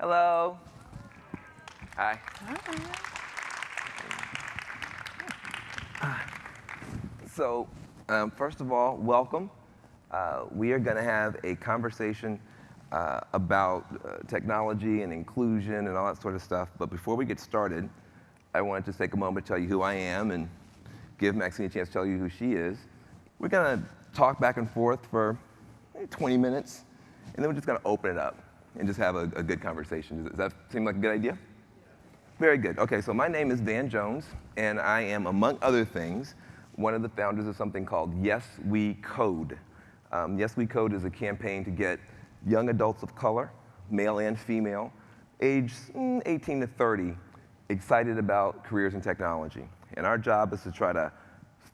Hello. Hi. So, first of all, welcome. We are going to have a conversation about technology and inclusion and all that sort of stuff. But before we get started, I wanted to take a moment to tell you who I am and give Maxine a chance to tell you who she is. We're going to talk back and forth for maybe 20 minutes, and then we're just going to open it up and just have a good conversation. Does that seem like a good idea? Very good. Okay, so my name is Van Jones, and I am, among other things, one of the founders of something called Yes We Code. Yes We Code is a campaign to get young adults of color, male and female, aged 18 to 30, excited about careers in technology. And our job is to try to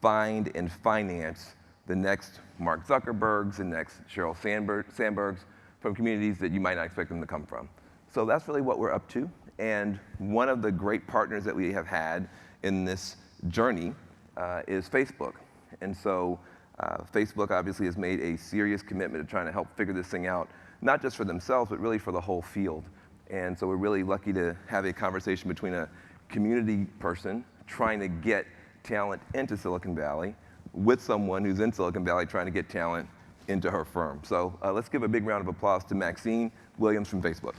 find and finance the next Mark Zuckerbergs, the next Sheryl Sandbergs, from communities that you might not expect them to come from. So that's really what we're up to. And one of the great partners that we have had in this journey is Facebook. And so Facebook obviously has made a serious commitment to trying to help figure this thing out, not just for themselves, but really for the whole field. And so we're really lucky to have a conversation between a community person trying to get talent into Silicon Valley with someone who's in Silicon Valley trying to get talent into her firm. So let's give a big round of applause to Maxine Williams from Facebook.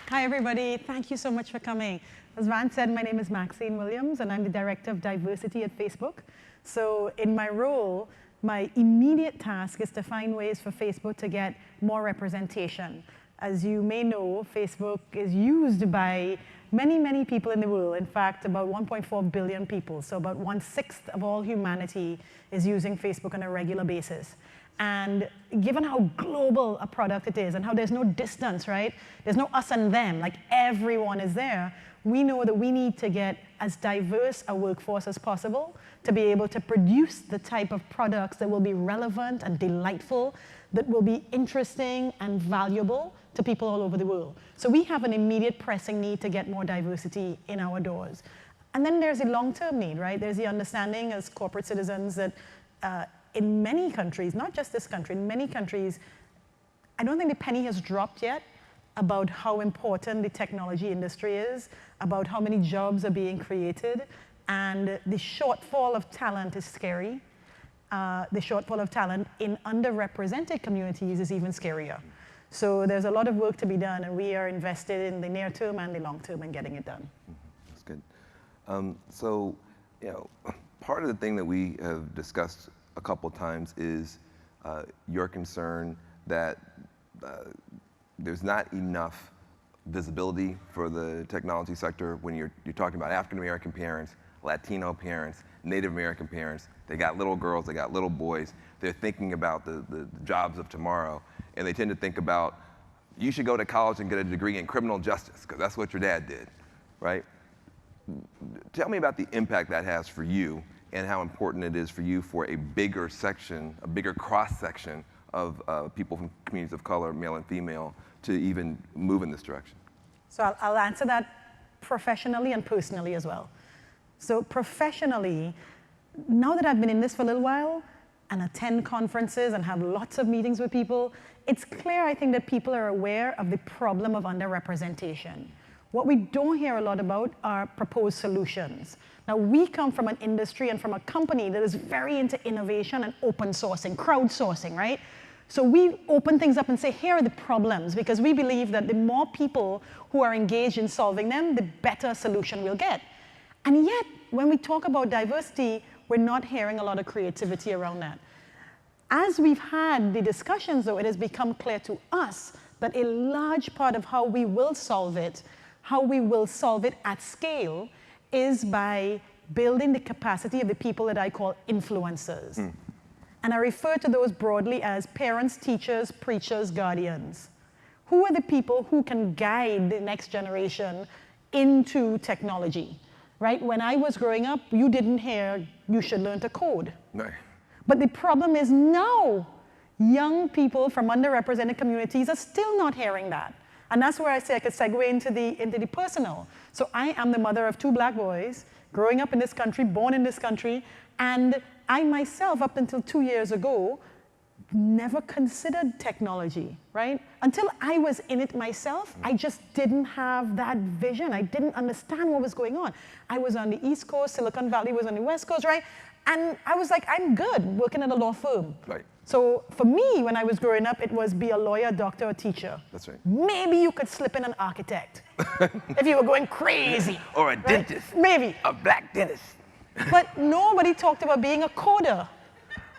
Hi, everybody. Thank you so much for coming. As Van said, my name is Maxine Williams, and I'm the Director of Diversity at Facebook. So in my role, my immediate task is to find ways for Facebook to get more representation. As you may know, Facebook is used by many, many people in the world. In fact, about 1.4 billion people. So about 1/6 of all humanity is using Facebook on a regular basis. And given how global a product it is and how there's no distance, right? There's no us and them, like everyone is there. We know that we need to get as diverse a workforce as possible to be able to produce the type of products that will be relevant and delightful, that will be interesting and valuable to people all over the world. So we have an immediate pressing need to get more diversity in our doors. And then there's a long-term need, right? There's the understanding as corporate citizens that in many countries, not just this country, in many countries, I don't think the penny has dropped yet about how important the technology industry is, about how many jobs are being created, and the shortfall of talent is scary. The shortfall of talent in underrepresented communities is even scarier. So there's a lot of work to be done, and we are invested in the near term and the long term in getting it done. That's good. So, part of the thing that we have discussed a couple times is your concern that there's not enough visibility for the technology sector when you're talking about African American parents, Latino parents, Native American parents. They got little girls, they got little boys. They're thinking about the jobs of tomorrow, and they tend to think about, you should go to college and get a degree in criminal justice, because that's what your dad did, right? Tell me about the impact that has for you and how important it is for you for a bigger section, a bigger cross-section of people from communities of color, male and female, to even move in this direction. So I'll answer that professionally and personally as well. So professionally, now that I've been in this for a little while and attend conferences and have lots of meetings with people, it's clear, I think, that people are aware of the problem of underrepresentation. What we don't hear a lot about are proposed solutions. Now, we come from an industry and from a company that is very into innovation and open sourcing, crowdsourcing, right? So we open things up and say, here are the problems, because we believe that the more people who are engaged in solving them, the better solution we'll get. And yet, when we talk about diversity, we're not hearing a lot of creativity around that. As we've had the discussions, though, it has become clear to us that a large part of how we will solve it at scale, is by building the capacity of the people that I call influencers. And I refer to those broadly as parents, teachers, preachers, guardians. Who are the people who can guide the next generation into technology, right? When I was growing up, you didn't hear, you should learn to code. No. But the problem is now, young people from underrepresented communities are still not hearing that. And that's where I say I could segue into the personal. So I am the mother of 2 black boys, growing up in this country, born in this country, and I myself, up until 2 years ago, never considered technology, right? Until I was in it myself, I just didn't have that vision. I didn't understand what was going on. I was on the East Coast, Silicon Valley was on the West Coast, right? And I was like, I'm good working at a law firm. Right. So for me, when I was growing up, it was be a lawyer, doctor, or teacher. That's right. Maybe you could slip in an architect if you were going crazy. Or a right? dentist. Maybe. A black dentist. But nobody talked about being a coder.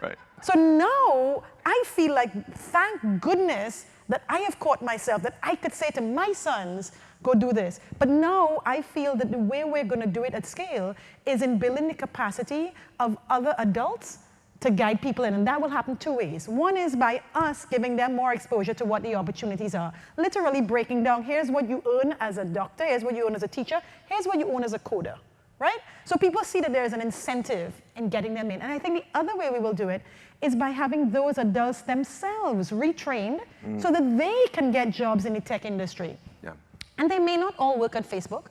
Right. So now I feel like, thank goodness that I have caught myself, that I could say to my sons, go do this. But now I feel that the way we're going to do it at scale is in building the capacity of other adults to guide people in. And that will happen two ways. One is by us giving them more exposure to what the opportunities are. Literally breaking down, here's what you earn as a doctor, here's what you earn as a teacher, here's what you earn as a coder. Right? So people see that there is an incentive in getting them in. And I think the other way we will do it is by having those adults themselves retrained so that they can get jobs in the tech industry. Yeah. And they may not all work at Facebook,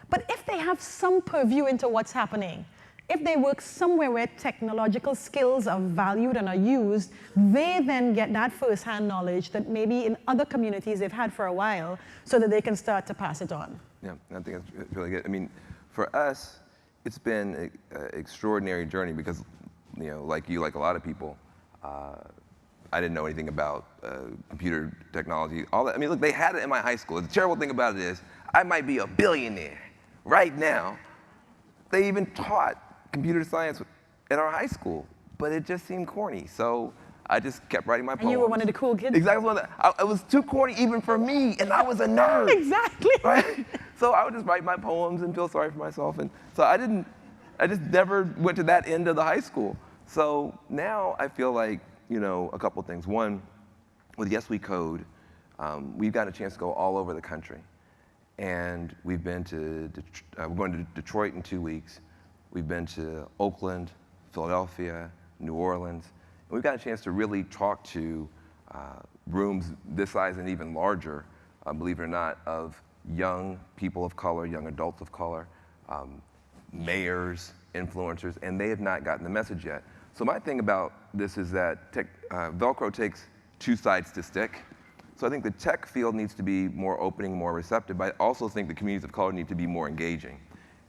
but if they have some purview into what's happening, if they work somewhere where technological skills are valued and are used, they then get that first-hand knowledge that maybe in other communities they've had for a while so that they can start to pass it on. Yeah, I think it's really good. I mean, for us, it's been an extraordinary journey because, you know, like you, like a lot of people, I didn't know anything about computer technology. All that. I mean, look, they had it in my high school. The terrible thing about it is, I might be a billionaire right now. They even taught computer science in our high school, but it just seemed corny. So I just kept writing my poems. And you were one of the cool kids? Exactly. It was too corny even for me, and I was a nerd. Exactly. Right? So I would just write my poems and feel sorry for myself. And so I just never went to that end of the high school. So now I feel like, you know, a couple things. One, with Yes We Code, we've gotten a chance to go all over the country. And we've been to, we're going to Detroit in 2 weeks. We've been to Oakland, Philadelphia, New Orleans. And we've got a chance to really talk to rooms this size and even larger, believe it or not, of young people of color, young adults of color, mayors, influencers, and they have not gotten the message yet. So my thing about this is that Velcro takes two sides to stick. So I think the tech field needs to be more opening, more receptive, but I also think the communities of color need to be more engaging.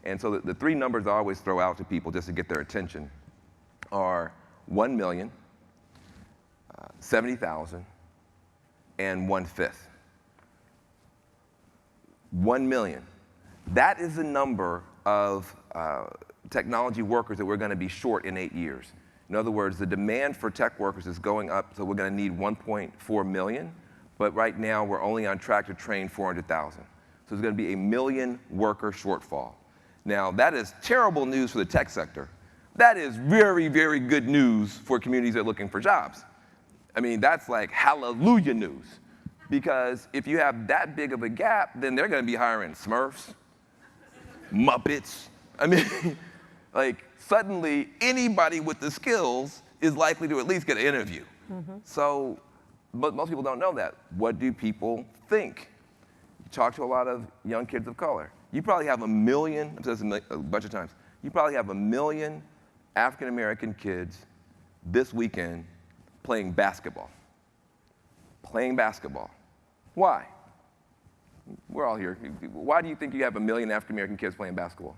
And so the three numbers I always throw out to people just to get their attention are 1 million, 70,000, and 1/5. 1 million. That is the number of technology workers that we're going to be short in 8 years. In other words, the demand for tech workers is going up, so we're going to need 1.4 million, but right now we're only on track to train 400,000. So there's going to be a 1 million worker shortfall. Now, that is terrible news for the tech sector. That is very, very good news for communities that are looking for jobs. I mean, that's like hallelujah news. Because if you have that big of a gap, then they're going to be hiring Smurfs, Muppets. I mean, like, suddenly anybody with the skills is likely to at least get an interview. So, but most people don't know that. What do people think? You talk to a lot of young kids of color. You probably have 1 million, I've said this a bunch of times, you probably have 1 million African-American kids this weekend playing basketball. Playing basketball. Why? We're all here. Why do you think you have 1 million African-American kids playing basketball?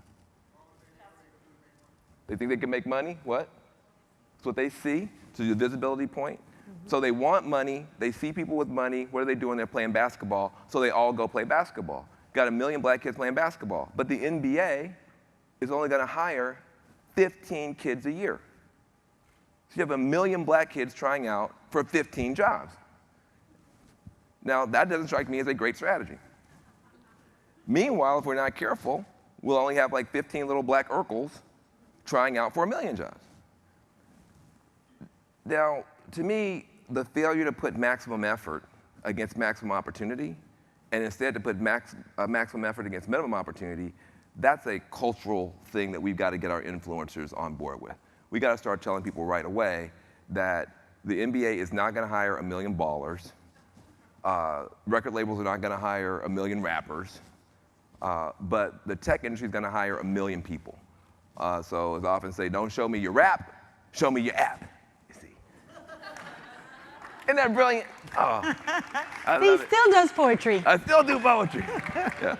They think they can make money? What? That's what they see, to the visibility point. So they want money, they see people with money, what are they doing? They're playing basketball, so they all go play basketball. Got 1 million black kids playing basketball, but the NBA is only gonna hire 15 kids a year. So you have 1 million black kids trying out for 15 jobs. Now, that doesn't strike me as a great strategy. Meanwhile, if we're not careful, we'll only have like 15 little black Urkels trying out for 1 million jobs. Now, to me, the failure to put maximum effort against maximum opportunity, and instead to put maximum effort against minimum opportunity, that's a cultural thing that we've got to get our influencers on board with. We got to start telling people right away that the NBA is not going to hire 1 million ballers. Record labels are not going to hire 1 million rappers. But the tech industry is going to hire 1 million people. So as I often say, don't show me your rap, show me your app, you see. Isn't that brilliant? Oh, I He love it. still does poetry. I still do poetry. Yeah.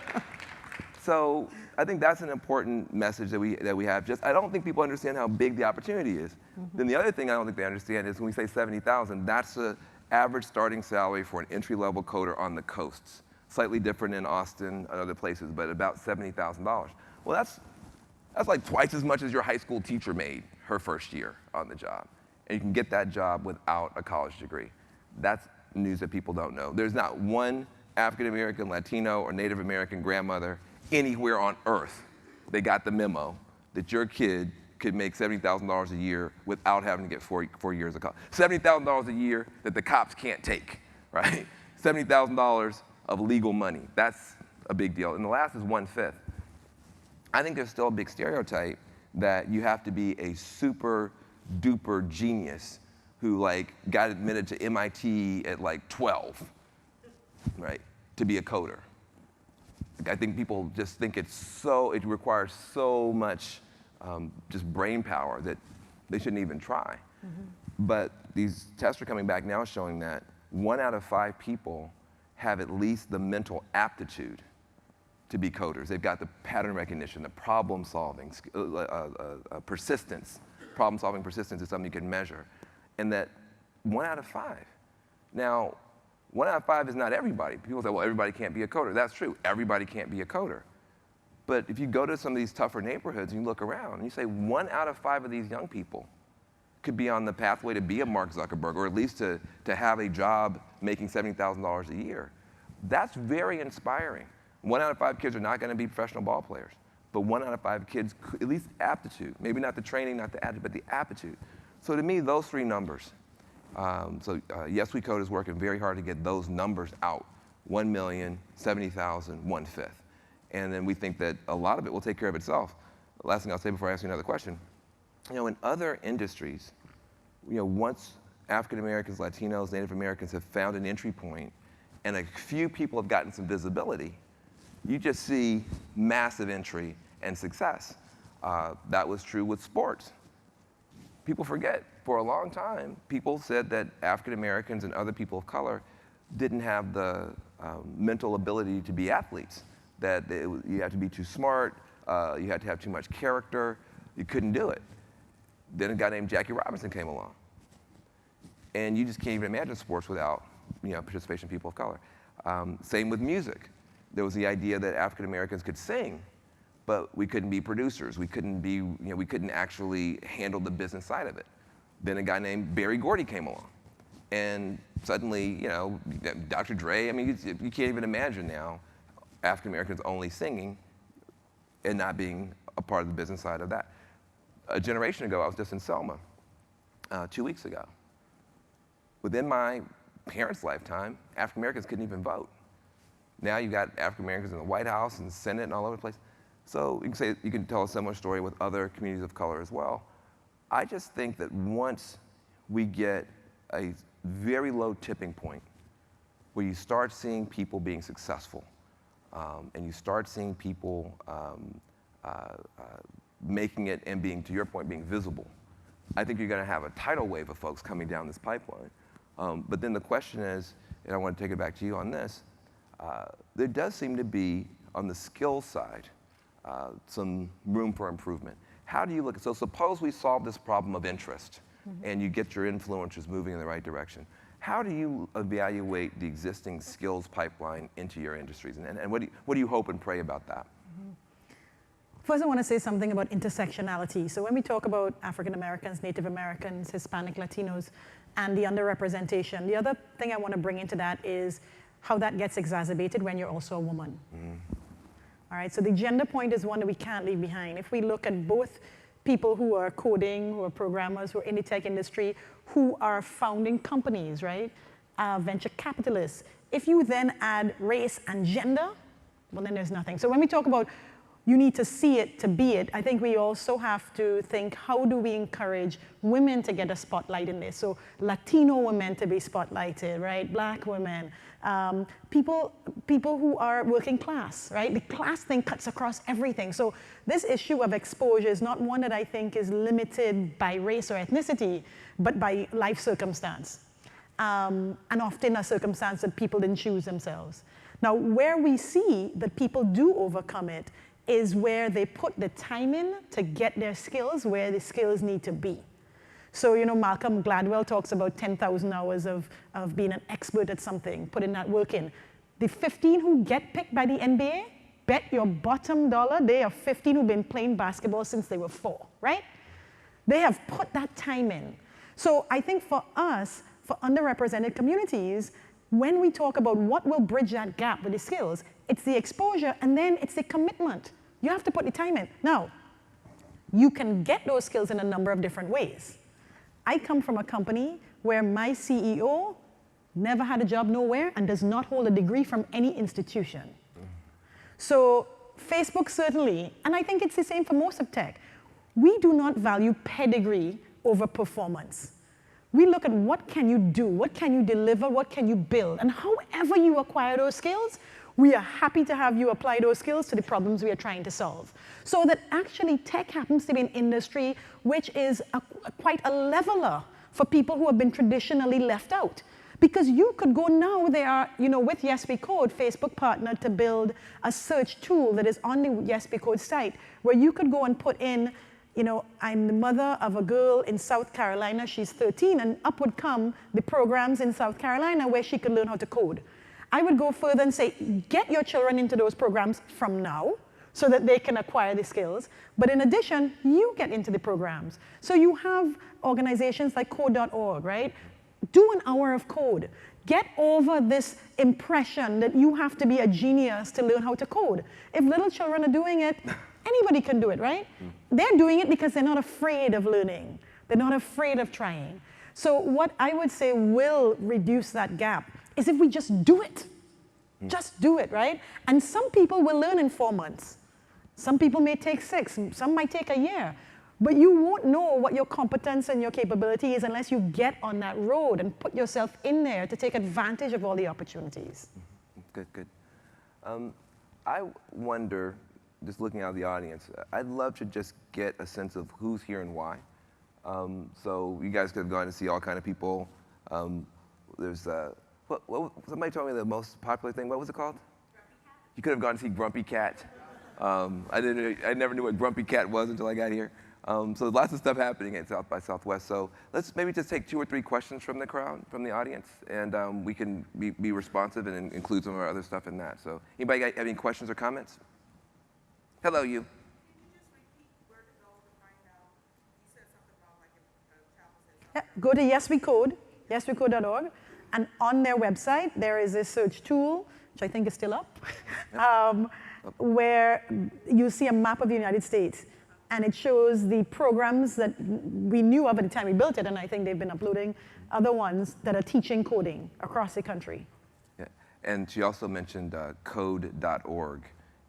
So I think that's an important message that we have. Just I don't think people understand how big the opportunity is. Then the other thing I don't think they understand is when we say 70,000, that's the average starting salary for an entry-level coder on the coasts. Slightly different in Austin and other places, but about $70,000. Well, that's like twice as much as your high school teacher made her first year on the job. And you can get that job without a college degree. That's news that people don't know. There's not one African American, Latino, or Native American grandmother anywhere on earth that got the memo that your kid could make $70,000 a year without having to get four years of college. $70,000 a year that the cops can't take, right? $70,000 of legal money. That's a big deal. And the last is 1/5. I think there's still a big stereotype that you have to be a super duper genius who like got admitted to MIT at like 12, right, to be a coder. I think people just think it requires so much just brain power that they shouldn't even try. But these tests are coming back now showing that 1 out of 5 people have at least the mental aptitude to be coders. They've got the pattern recognition, the problem solving, persistence. Problem solving persistence is something you can measure. And that 1 out of 5. Now, 1 out of 5 is not everybody. People say, well, everybody can't be a coder. That's true. Everybody can't be a coder. But if you go to some of these tougher neighborhoods and you look around and you say 1 out of 5 of these young people could be on the pathway to be a Mark Zuckerberg, or at least to have a job making $70,000 a year, that's very inspiring. 1 out of 5 kids are not going to be professional ball players, but 1 out of 5 kids, at least aptitude, maybe not the training, not the attitude, but the aptitude. So to me, those 3 numbers. Yes, We Code is working very hard to get those numbers out. 1 million, 70,000, 1/5. And then we think that a lot of it will take care of itself. The last thing I'll say before I ask you another question, in other industries, once African Americans, Latinos, Native Americans have found an entry point and a few people have gotten some visibility, you just see massive entry and success. That was true with sports. People forget, for a long time, people said that African Americans and other people of color didn't have the mental ability to be athletes, that you had to be too smart, you had to have too much character, you couldn't do it. Then a guy named Jackie Robinson came along. And you just can't even imagine sports without participation of people of color. Same with music. There was the idea that African Americans could sing, but we couldn't be producers. We couldn't actually handle the business side of it. Then a guy named Berry Gordy came along. And suddenly, Dr. Dre, you can't even imagine now African Americans only singing and not being a part of the business side of that. A generation ago, I was just in Selma 2 weeks ago. Within my parents' lifetime, African Americans couldn't even vote. Now you've got African Americans in the White House and Senate and all over the place. So you can tell a similar story with other communities of color as well. I just think that once we get a very low tipping point where you start seeing people being successful, and you start seeing people making it and being, to your point, being visible, I think you're going to have a tidal wave of folks coming down this pipeline. But then the question is, and I want to take it back to you on this, there does seem to be, on the skills side, some room for improvement. How do you look at, so suppose we solve this problem of interest, and you get your influencers moving in the right direction. How do you evaluate the existing skills pipeline into your industries? And what do you hope and pray about that? First, I want to say something about intersectionality. So when we talk about African Americans, Native Americans, Hispanic, Latinos, and the underrepresentation, the other thing I want to bring into that is how that gets exacerbated when you're also a woman. All right, so the gender point is one that we can't leave behind. If we look at both people who are coding, who are programmers, who are in the tech industry, who are founding companies, right? Venture capitalists. If you then add race and gender, well, then there's nothing. So when we talk about you need to see it to be it, I think we also have to think, how do we encourage women to get a spotlight in this? So Latino women to be spotlighted, right? Black women, people who are working class, right? The class thing cuts across everything. So this issue of exposure is not one that I think is limited by race or ethnicity, but by life circumstance. and often a circumstance that people didn't choose themselves. Now, where we see that people do overcome it is where they put the time in to get their skills where the skills need to be. So, Malcolm Gladwell talks about 10,000 hours of being an expert at something, putting that work in. The 15 who get picked by the NBA, bet your bottom dollar they are 15 who've been playing basketball since they were 4, right? They have put that time in. So I think for us, for underrepresented communities, when we talk about what will bridge that gap with the skills, it's the exposure and then it's the commitment. You have to put the time in. Now, you can get those skills in a number of different ways. I come from a company where my CEO never had a job nowhere and does not hold a degree from any institution. So Facebook certainly, and I think it's the same for most of tech, we do not value pedigree over performance. We look at what can you do, what can you deliver, what can you build, and however you acquire those skills, we are happy to have you apply those skills to the problems we are trying to solve. So that actually tech happens to be an industry which is quite a leveler for people who have been traditionally left out. Because you could go now, they are, with Yes We Code, Facebook partnered to build a search tool that is on the Yes We Code site, where you could go and put in, I'm the mother of a girl in South Carolina, she's 13, and up would come the programs in South Carolina where she could learn how to code. I would go further and say, get your children into those programs from now, so that they can acquire the skills. But in addition, you get into the programs. So you have organizations like code.org, right? Do an hour of code. Get over this impression that you have to be a genius to learn how to code. If little children are doing it, anybody can do it, right? They're doing it because they're not afraid of learning. They're not afraid of trying. So what I would say will reduce that gap is if we just do it. Just do it, right? And some people will learn in 4 months. Some people may take 6, some might take a year. But you won't know what your competence and your capability is unless you get on that road and put yourself in there to take advantage of all the opportunities. Good, good. I wonder, just looking out of the audience, I'd love to just get a sense of who's here and why. So you guys could have gone to see all kind of people. There's, somebody told me the most popular thing, what was it called? Grumpy Cat. You could have gone to see Grumpy Cat. I never knew what Grumpy Cat was until I got here. So lots of stuff happening at South by Southwest. So let's maybe just take 2 or 3 questions from the crowd, from the audience, and we can be responsive and include some of our other stuff in that. So anybody have any questions or comments? Hello, you. Can you just repeat where to go to find out? You said something about like if travel said something. Yeah, go to Yes We Code, yeswecode.org, and on their website there is a search tool, which I think is still up, where you see a map of the United States. And it shows the programs that we knew of at the time we built it, and I think they've been uploading other ones that are teaching coding across the country. Yeah. And she also mentioned code.org,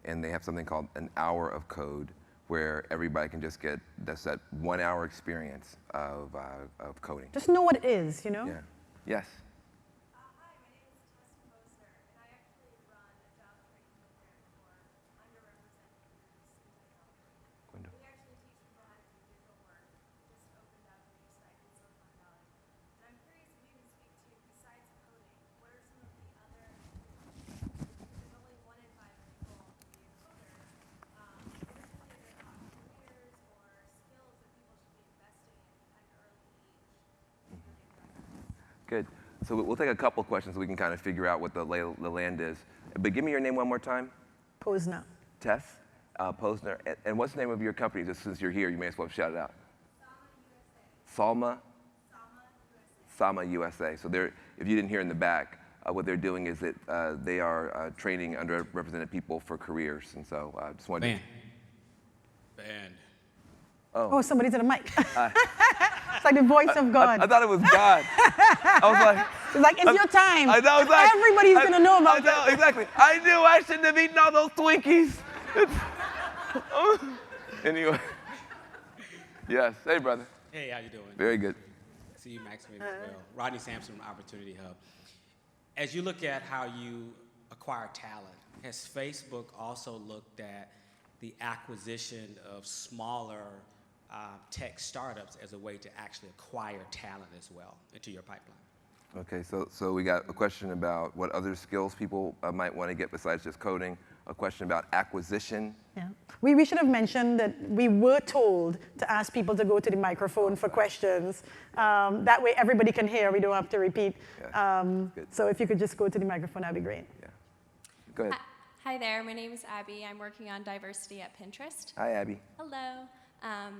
and they have something called an hour of code, where everybody can just get that 1 hour experience of coding. Just know what it is, Yeah. Yes. Good. So we'll take a couple questions so we can kind of figure out what the land is. But give me your name one more time. Posner. Tess Posner. And what's the name of your company? Just since you're here, you may as well shout it out. Sama USA. Sama USA. So if you didn't hear in the back, what they're doing is that they are training underrepresented people for careers. And so I just wanted Band. Oh, somebody's at a mic. It's like the voice of God. I thought it was God. I was like, it's like, it's your time. I know, exactly. Everybody's going to know about it. I know, exactly. I knew I shouldn't have eaten all those Twinkies. Anyway. Yes. Hey, brother. Hey, how you doing? Very good. See you, Maxwell, as well. Rodney Sampson from Opportunity Hub. As you look at how you acquire talent, has Facebook also looked at the acquisition of smaller tech startups as a way to actually acquire talent as well into your pipeline? Okay, so we got a question about what other skills people might want to get besides just coding, a question about acquisition. Yeah. We should have mentioned that we were told to ask people to go to the microphone for questions. That way everybody can hear, we don't have to repeat. Yeah, so if you could just go to the microphone, that'd be great. Yeah. Go ahead. Hi there, my name is Abby. I'm working on diversity at Pinterest. Hi, Abby. Hello.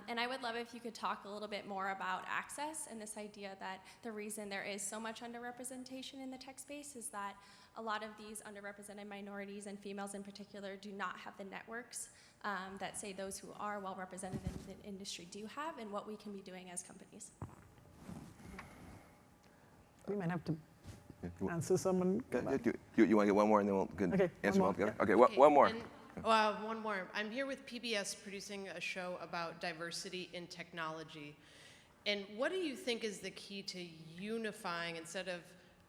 And I would love if you could talk a little bit more about access and this idea that the reason there is so much underrepresentation in the tech space is that a lot of these underrepresented minorities and females in particular do not have the networks that say those who are well represented in the industry do have, and what we can be doing as companies. We might have to answer someone. You want to get one more and then we'll answer them all together? Okay, one more. One more. I'm here with PBS producing a show about diversity in technology. And what do you think is the key to unifying, instead of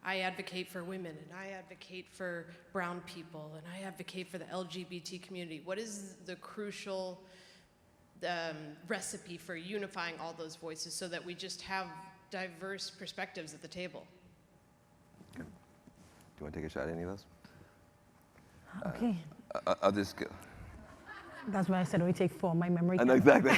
I advocate for women and I advocate for brown people and I advocate for the LGBT community? What is the crucial recipe for unifying all those voices so that we just have diverse perspectives at the table? Okay. Do you want to take a shot at any of those? Okay. Other skills. That's why I said we take 4. My memory. No, exactly.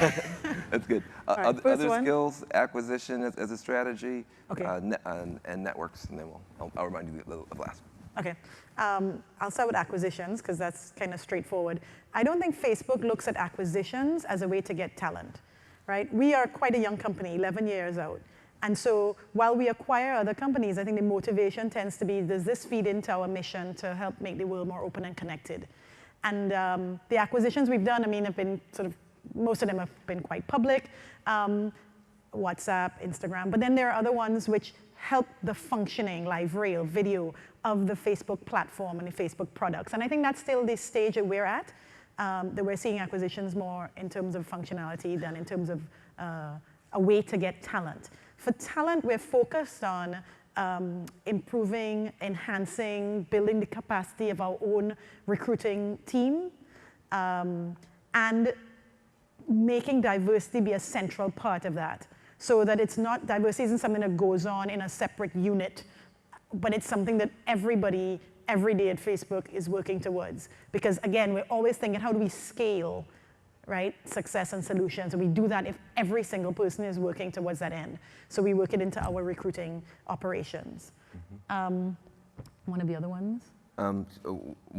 That's good. Right, other one. skills, acquisition as a strategy, Okay. and networks, and then I'll remind you of the last one. Okay. I'll start with acquisitions because that's kind of straightforward. I don't think Facebook looks at acquisitions as a way to get talent, right? We are quite a young company, 11 years out. And so while we acquire other companies, I think the motivation tends to be, does this feed into our mission to help make the world more open and connected? And the acquisitions we've done, I mean, have been most of them have been quite public, WhatsApp, Instagram, but then there are other ones which help the functioning, live reel, video of the Facebook platform and the Facebook products. And I think that's still the stage that we're at, that we're seeing acquisitions more in terms of functionality than in terms of a way to get talent. For talent, we're focused on improving, enhancing, building the capacity of our own recruiting team, and making diversity be a central part of that. So that it's not, diversity isn't something that goes on in a separate unit, but it's something that everybody, every day at Facebook is working towards. Because again, we're always thinking, how do we scale, right, success and solutions? And we do that if every single person is working towards that end. So we work it into our recruiting operations. One of the other ones? How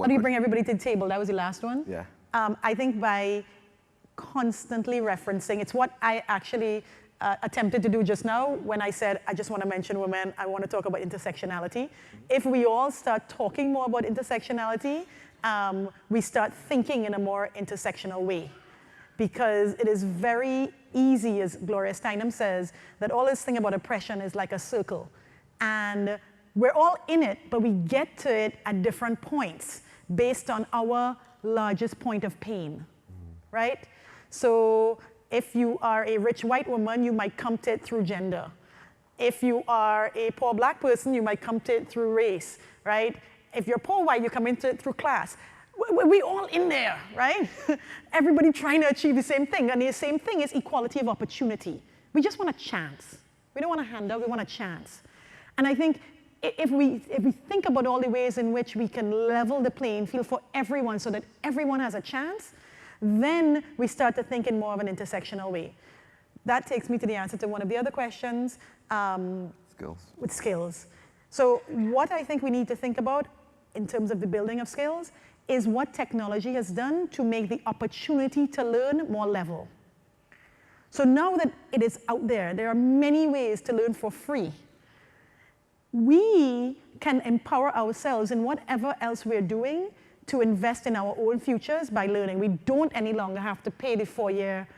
do you bring everybody to the table? That was the last one? Yeah. I think by constantly referencing, it's what I actually attempted to do just now when I said, I just want to mention women, I want to talk about intersectionality. If we all start talking more about intersectionality, we start thinking in a more intersectional way. Because it is very easy, as Gloria Steinem says, that all this thing about oppression is like a circle. And we're all in it, but we get to it at different points based on our largest point of pain, right? So if you are a rich white woman, you might come to it through gender. If you are a poor black person, you might come to it through race, right? If you're poor white, you come into it through class. We're all in there, right? Everybody trying to achieve the same thing. And the same thing is equality of opportunity. We just want a chance. We don't want a handout, we want a chance. And I think if we think about all the ways in which we can level the playing field for everyone so that everyone has a chance, then we start to think in more of an intersectional way. That takes me to the answer to one of the other questions. Skills. With skills. So what I think we need to think about in terms of the building of skills is what technology has done to make the opportunity to learn more level. So now that it is out there, there are many ways to learn for free. We can empower ourselves in whatever else we're doing to invest in our own futures by learning. We don't any longer have to pay the 4-year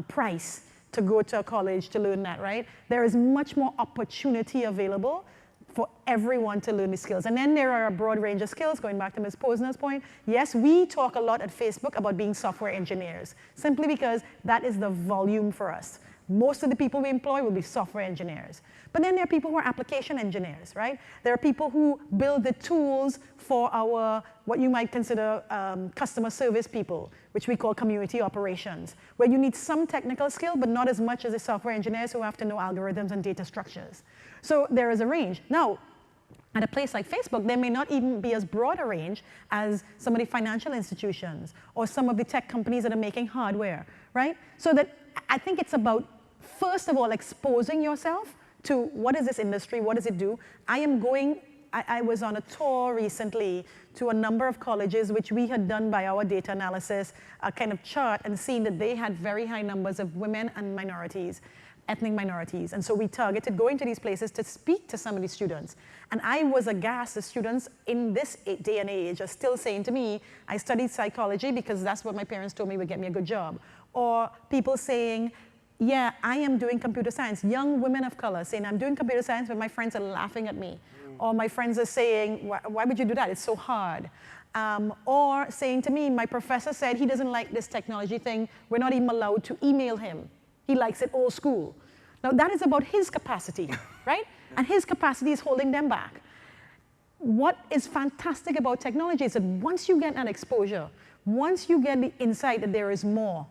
price to go to a college to learn that, right? There is much more opportunity available for everyone to learn the skills. And then there are a broad range of skills, going back to Ms. Posner's point. Yes, we talk a lot at Facebook about being software engineers, simply because that is the volume for us. Most of the people we employ will be software engineers. But then there are people who are application engineers, right? There are people who build the tools for our, what you might consider customer service people, which we call community operations, where you need some technical skill, but not as much as the software engineers who have to know algorithms and data structures. So there is a range. Now, at a place like Facebook, there may not even be as broad a range as some of the financial institutions or some of the tech companies that are making hardware, right? So that I think it's about, first of all, exposing yourself to what is this industry, what does it do? I was on a tour recently to a number of colleges, which we had done by our data analysis, a kind of chart, and seen that they had very high numbers of women and minorities, ethnic minorities. And so we targeted going to these places to speak to some of these students. And I was aghast. The students in this day and age are still saying to me, I studied psychology because that's what my parents told me would get me a good job. Or people saying, yeah, I am doing computer science. Young women of color saying, I'm doing computer science, but my friends are laughing at me. Or my friends are saying, why would you do that? It's so hard. Or saying to me, my professor said he doesn't like this technology thing. We're not even allowed to email him. He likes it old school. Now that is about his capacity, right? And his capacity is holding them back. What is fantastic about technology is that once you get that exposure, once you get the insight that there is more,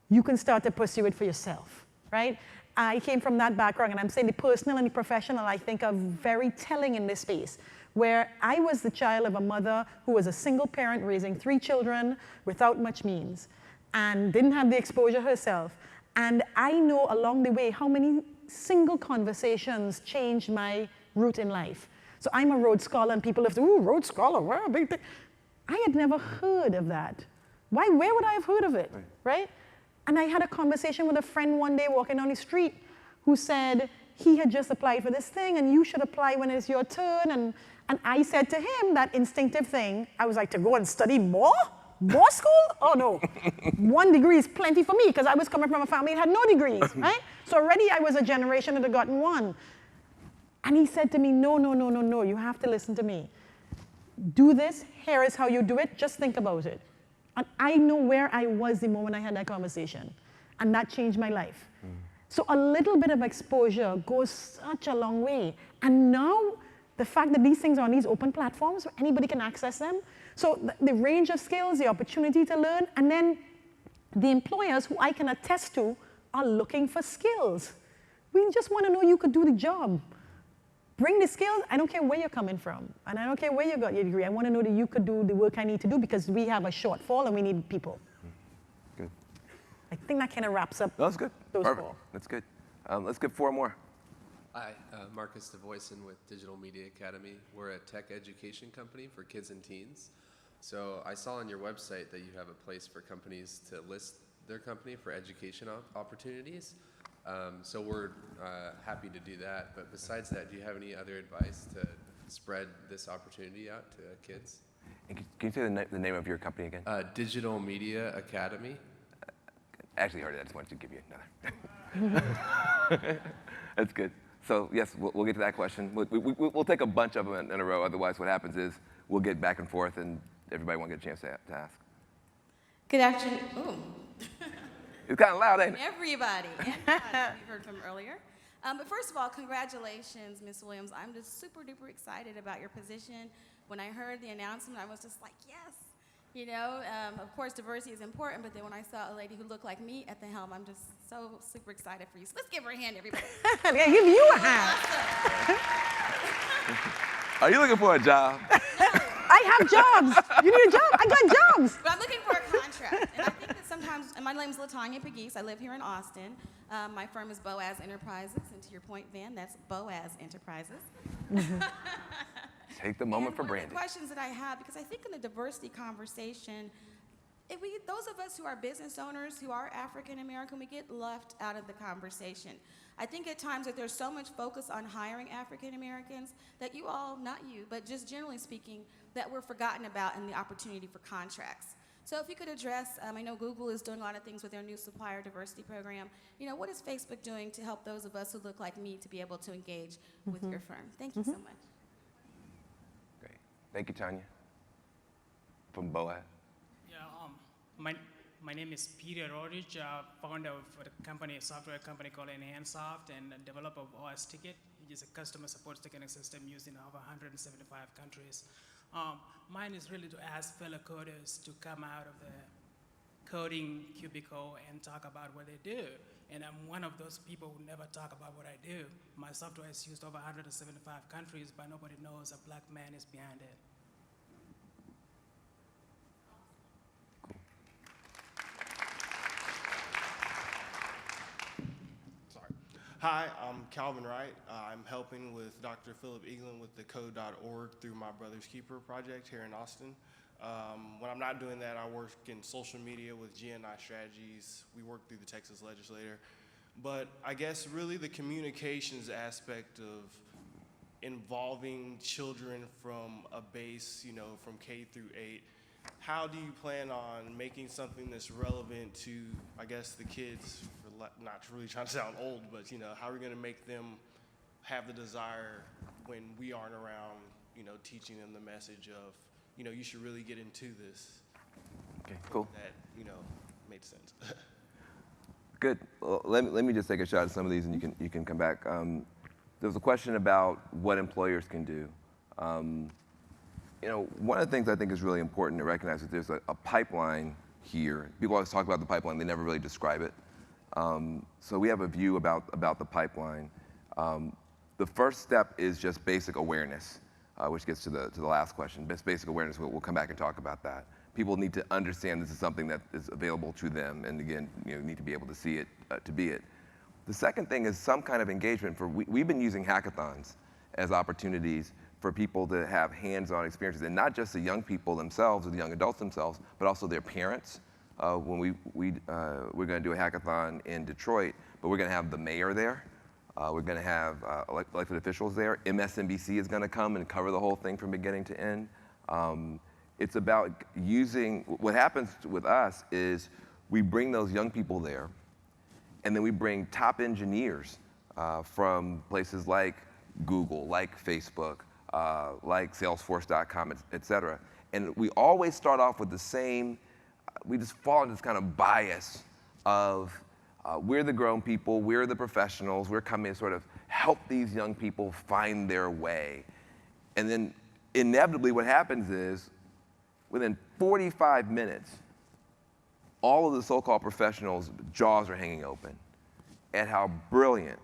you can start to pursue it for yourself, right? I came from that background, and I'm saying the personal and the professional, I think, are very telling in this space, where I was the child of a mother who was a single parent raising 3 children without much means and didn't have the exposure herself. And I know along the way how many single conversations changed my route in life. So I'm a Rhodes Scholar, and people have to, ooh, Rhodes Scholar, wow, big thing. I had never heard of that. Where would I have heard of it, right? And I had a conversation with a friend one day walking down the street who said he had just applied for this thing, and you should apply when it's your turn. And I said to him that instinctive thing. I was like, to go and study more? More school? Oh, no. 1 degree is plenty for me, because I was coming from a family that had no degrees, right? So already I was a generation that had gotten one. And he said to me, no, no, no, no, no, you have to listen to me. Do this, here is how you do it, just think about it. And I know where I was the moment I had that conversation. And that changed my life. So a little bit of exposure goes such a long way. And now, the fact that these things are on these open platforms, where anybody can access them. So the range of skills, the opportunity to learn, and then the employers who I can attest to are looking for skills. We just want to know you could do the job. Bring the skills. I don't care where you're coming from, and I don't care where you got your degree. I want to know that you could do the work I need to do, because we have a shortfall and we need people. Good. I think that kind of wraps up. That's good. Those Perfect. 4. That's good. Let's get 4 more. Hi, Marcus DeVoyson with Digital Media Academy. We're a tech education company for kids and teens. So I saw on your website that you have a place for companies to list their company for education opportunities. So we're happy to do that. But besides that, do you have any other advice to spread this opportunity out to kids? And can you say the name of your company again? Digital Media Academy. I actually heard it. I just wanted to give you another. That's good. So yes, we'll get to that question. We'll take a bunch of them in a row. Otherwise, what happens is we'll get back and forth, and everybody won't get a chance to ask. Good afternoon. Ooh. It's kind of loud, ain't it? Everybody. We heard from earlier. But first of all, congratulations, Ms. Williams. I'm just super duper excited about your position. When I heard the announcement, I was just like, yes. You know, of course, diversity is important, but then when I saw a lady who looked like me at the helm, I'm just so super excited for you. So let's give her a hand, everybody. Yeah, give you a hand. Are you looking for a job? I have jobs. You need a job? I got jobs. But I'm looking for a contract. And I think that sometimes, and my name is Latanya Pegues. I live here in Austin. My firm is Boaz Enterprises. And to your point, Van, that's Boaz Enterprises. Take the moment for branding. One of the questions that I have, because I think in the diversity conversation, those of us who are business owners, who are African American, we get left out of the conversation. I think at times that there's so much focus on hiring African Americans that you all, not you, but just generally speaking, that we're forgotten about in the opportunity for contracts. So if you could address, I know Google is doing a lot of things with their new Supplier diversity program. You know, what is Facebook doing to help those of us who look like me to be able to engage with your firm? Thank you so much. Great. Thank you, Tanya. From Boaz. Yeah, My name is Peter Rodrich, founder of a software company called Enhancesoft, and a developer of OS Ticket, which is a customer support ticketing system used in over 175 countries. Mine is really to ask fellow coders to come out of the coding cubicle and talk about what they do. And I'm one of those people who never talk about what I do. My software is used over 175 countries, but nobody knows a black man is behind it. Hi, I'm Calvin Wright. I'm helping with Dr. Philip Eaglin with the Code.org through my Brother's Keeper project here in Austin. When I'm not doing that, I work in social media with GNI Strategies. We work through the Texas legislature. But I guess really the communications aspect of involving children from a base, from K through 8, how do you plan on making something that's relevant to, I guess, the kids, not really trying to sound old, but, how are we going to make them have the desire when we aren't around, teaching them the message of, you should really get into this. Okay, cool. That, made sense. Good. Well, let me just take a shot at some of these, and you can come back. There was a question about what employers can do. One of the things I think is really important to recognize is there's a pipeline here. People always talk about the pipeline, they never really describe it. So we have a view about the pipeline. The first step is just basic awareness, which gets to the last question. Basic awareness, we'll come back and talk about that. People need to understand this is something that is available to them, and again, need to be able to see it, to be it. The second thing is some kind of engagement. We've been using hackathons as opportunities for people to have hands-on experiences, and not just the young people themselves or the young adults themselves, but also their parents. When we're going to do a hackathon in Detroit, but we're going to have the mayor there. We're going to have elected officials there. MSNBC is going to come and cover the whole thing from beginning to end. It's about using, what happens with us is we bring those young people there, and then we bring top engineers from places like Google, like Facebook, like Salesforce.com, et cetera. And we always start off with the same, we just fall into this kind of bias of we're the grown people, we're the professionals, we're coming to sort of help these young people find their way. And then inevitably what happens is within 45 minutes, all of the so-called professionals' jaws are hanging open at how brilliant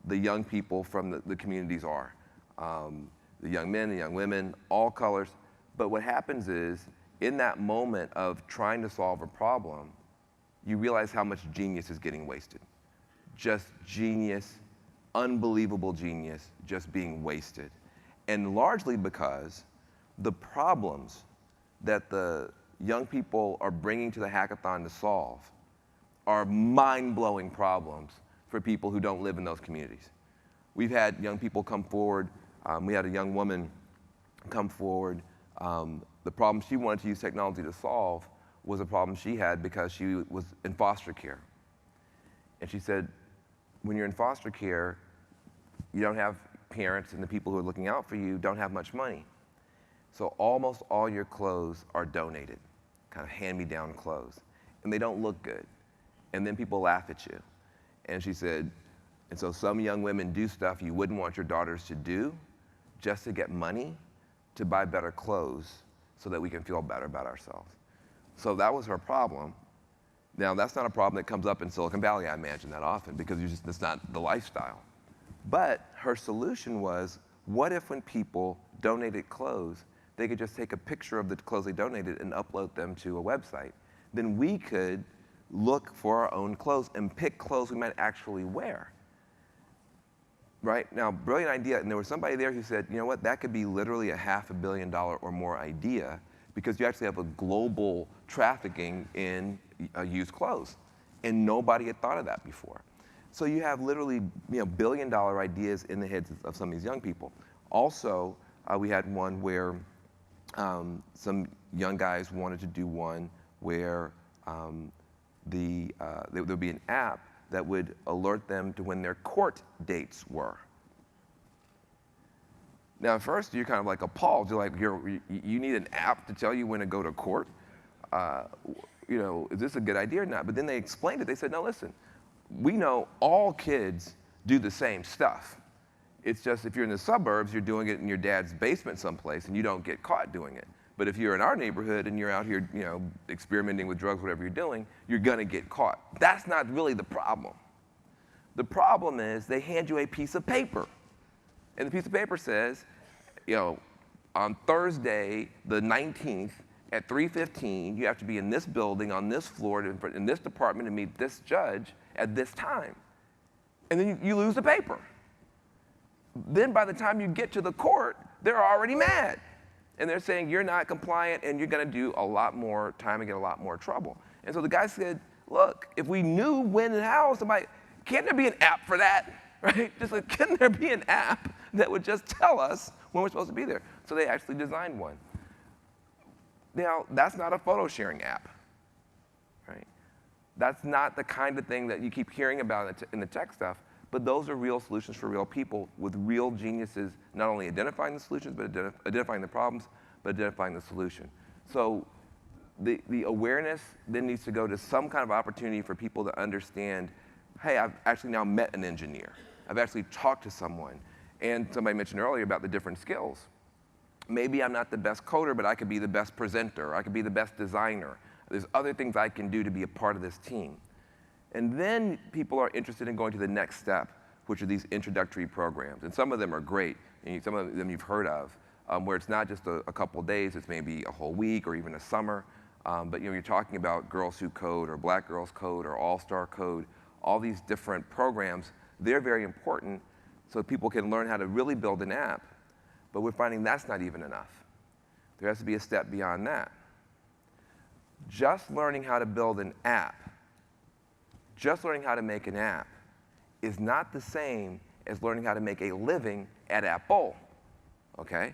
the young people from the communities are. The young men, the young women, all colors. But what happens is, in that moment of trying to solve a problem, you realize how much genius is getting wasted. Just genius, unbelievable genius, just being wasted. And largely because the problems that the young people are bringing to the hackathon to solve are mind-blowing problems for people who don't live in those communities. We've had young people come forward. We had a young woman come forward. The problem she wanted to use technology to solve was a problem she had because she was in foster care. And she said, when you're in foster care, you don't have parents, and the people who are looking out for you don't have much money. So almost all your clothes are donated, kind of hand-me-down clothes. And they don't look good. And then people laugh at you. And she said, and so some young women do stuff you wouldn't want your daughters to do just to get money to buy better clothes so that we can feel better about ourselves. So that was her problem. Now, that's not a problem that comes up in Silicon Valley, I imagine, that often, because it's not the lifestyle. But her solution was, what if when people donated clothes, they could just take a picture of the clothes they donated and upload them to a website? Then we could look for our own clothes and pick clothes we might actually wear. Right? Now, brilliant idea, and there was somebody there who said, you know what, that could be literally a $500 million or more idea, because you actually have a global trafficking in used clothes. And nobody had thought of that before. So you have literally billion-dollar ideas in the heads of some of these young people. Also, we had one where some young guys wanted to do one where there would be an app that would alert them to when their court dates were. Now, at first, you're kind of like appalled. You're like, you need an app to tell you when to go to court? is this a good idea or not? But then they explained it. They said, no, listen, we know all kids do the same stuff. It's just if you're in the suburbs, you're doing it in your dad's basement someplace and you don't get caught doing it. But if you're in our neighborhood and you're out here, experimenting with drugs, whatever you're doing, you're gonna get caught. That's not really the problem. The problem is they hand you a piece of paper. And the piece of paper says, on Thursday, the 19th, at 3:15, you have to be in this building, on this floor, in this department to meet this judge at this time. And then you lose the paper. Then by the time you get to the court, they're already mad. And they're saying you're not compliant and you're gonna do a lot more time and get a lot more trouble. And so the guy said, look, if we knew when and how, can't there be an app for that, right? Just like, can't there be an app that would just tell us when we're supposed to be there? So they actually designed one. Now, that's not a photo sharing app, right? That's not the kind of thing that you keep hearing about in the tech stuff, but those are real solutions for real people with real geniuses, not only identifying the solutions, but identifying the problems, but identifying the solution. So the awareness then needs to go to some kind of opportunity for people to understand, hey, I've actually now met an engineer. I've actually talked to someone. And somebody mentioned earlier about the different skills. Maybe I'm not the best coder, but I could be the best presenter. I could be the best designer. There's other things I can do to be a part of this team. And then people are interested in going to the next step, which are these introductory programs. And some of them are great, and some of them you've heard of, where it's not just a couple days, it's maybe a whole week or even a summer. But you're talking about Girls Who Code or Black Girls Code or All-Star Code, all these different programs. They're very important so people can learn how to really build an app. But we're finding that's not even enough. There has to be a step beyond that. Just learning how to build an app, just learning how to make an app, is not the same as learning how to make a living at Apple, okay?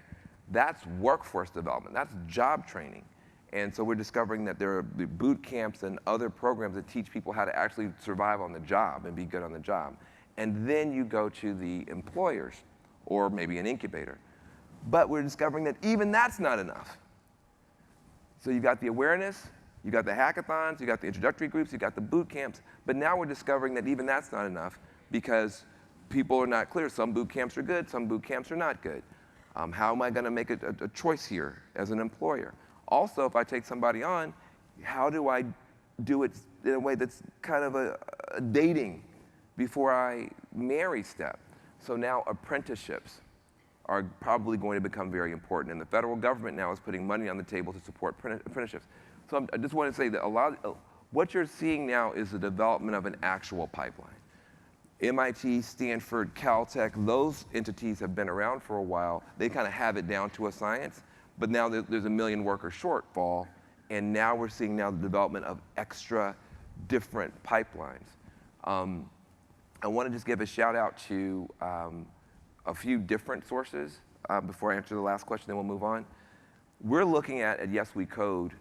That's workforce development, that's job training. And so we're discovering that there are boot camps and other programs that teach people how to actually survive on the job and be good on the job. And then you go to the employers, or maybe an incubator. But we're discovering that even that's not enough. So you've got the awareness, you got the hackathons, you got the introductory groups, you got the boot camps, but now we're discovering that even that's not enough because people are not clear. Some boot camps are good, some boot camps are not good. How am I gonna make a choice here as an employer? Also, if I take somebody on, how do I do it in a way that's kind of a dating before I marry step? So now apprenticeships are probably going to become very important, and the federal government now is putting money on the table to support apprenticeships. So I just want to say that what you're seeing now is the development of an actual pipeline. MIT, Stanford, Caltech, those entities have been around for a while. They kind of have it down to a science, but now there's a million worker shortfall, and now we're seeing now the development of extra different pipelines. I want to just give a shout out to a few different sources before I answer the last question, then we'll move on. We're looking at Yes We Code,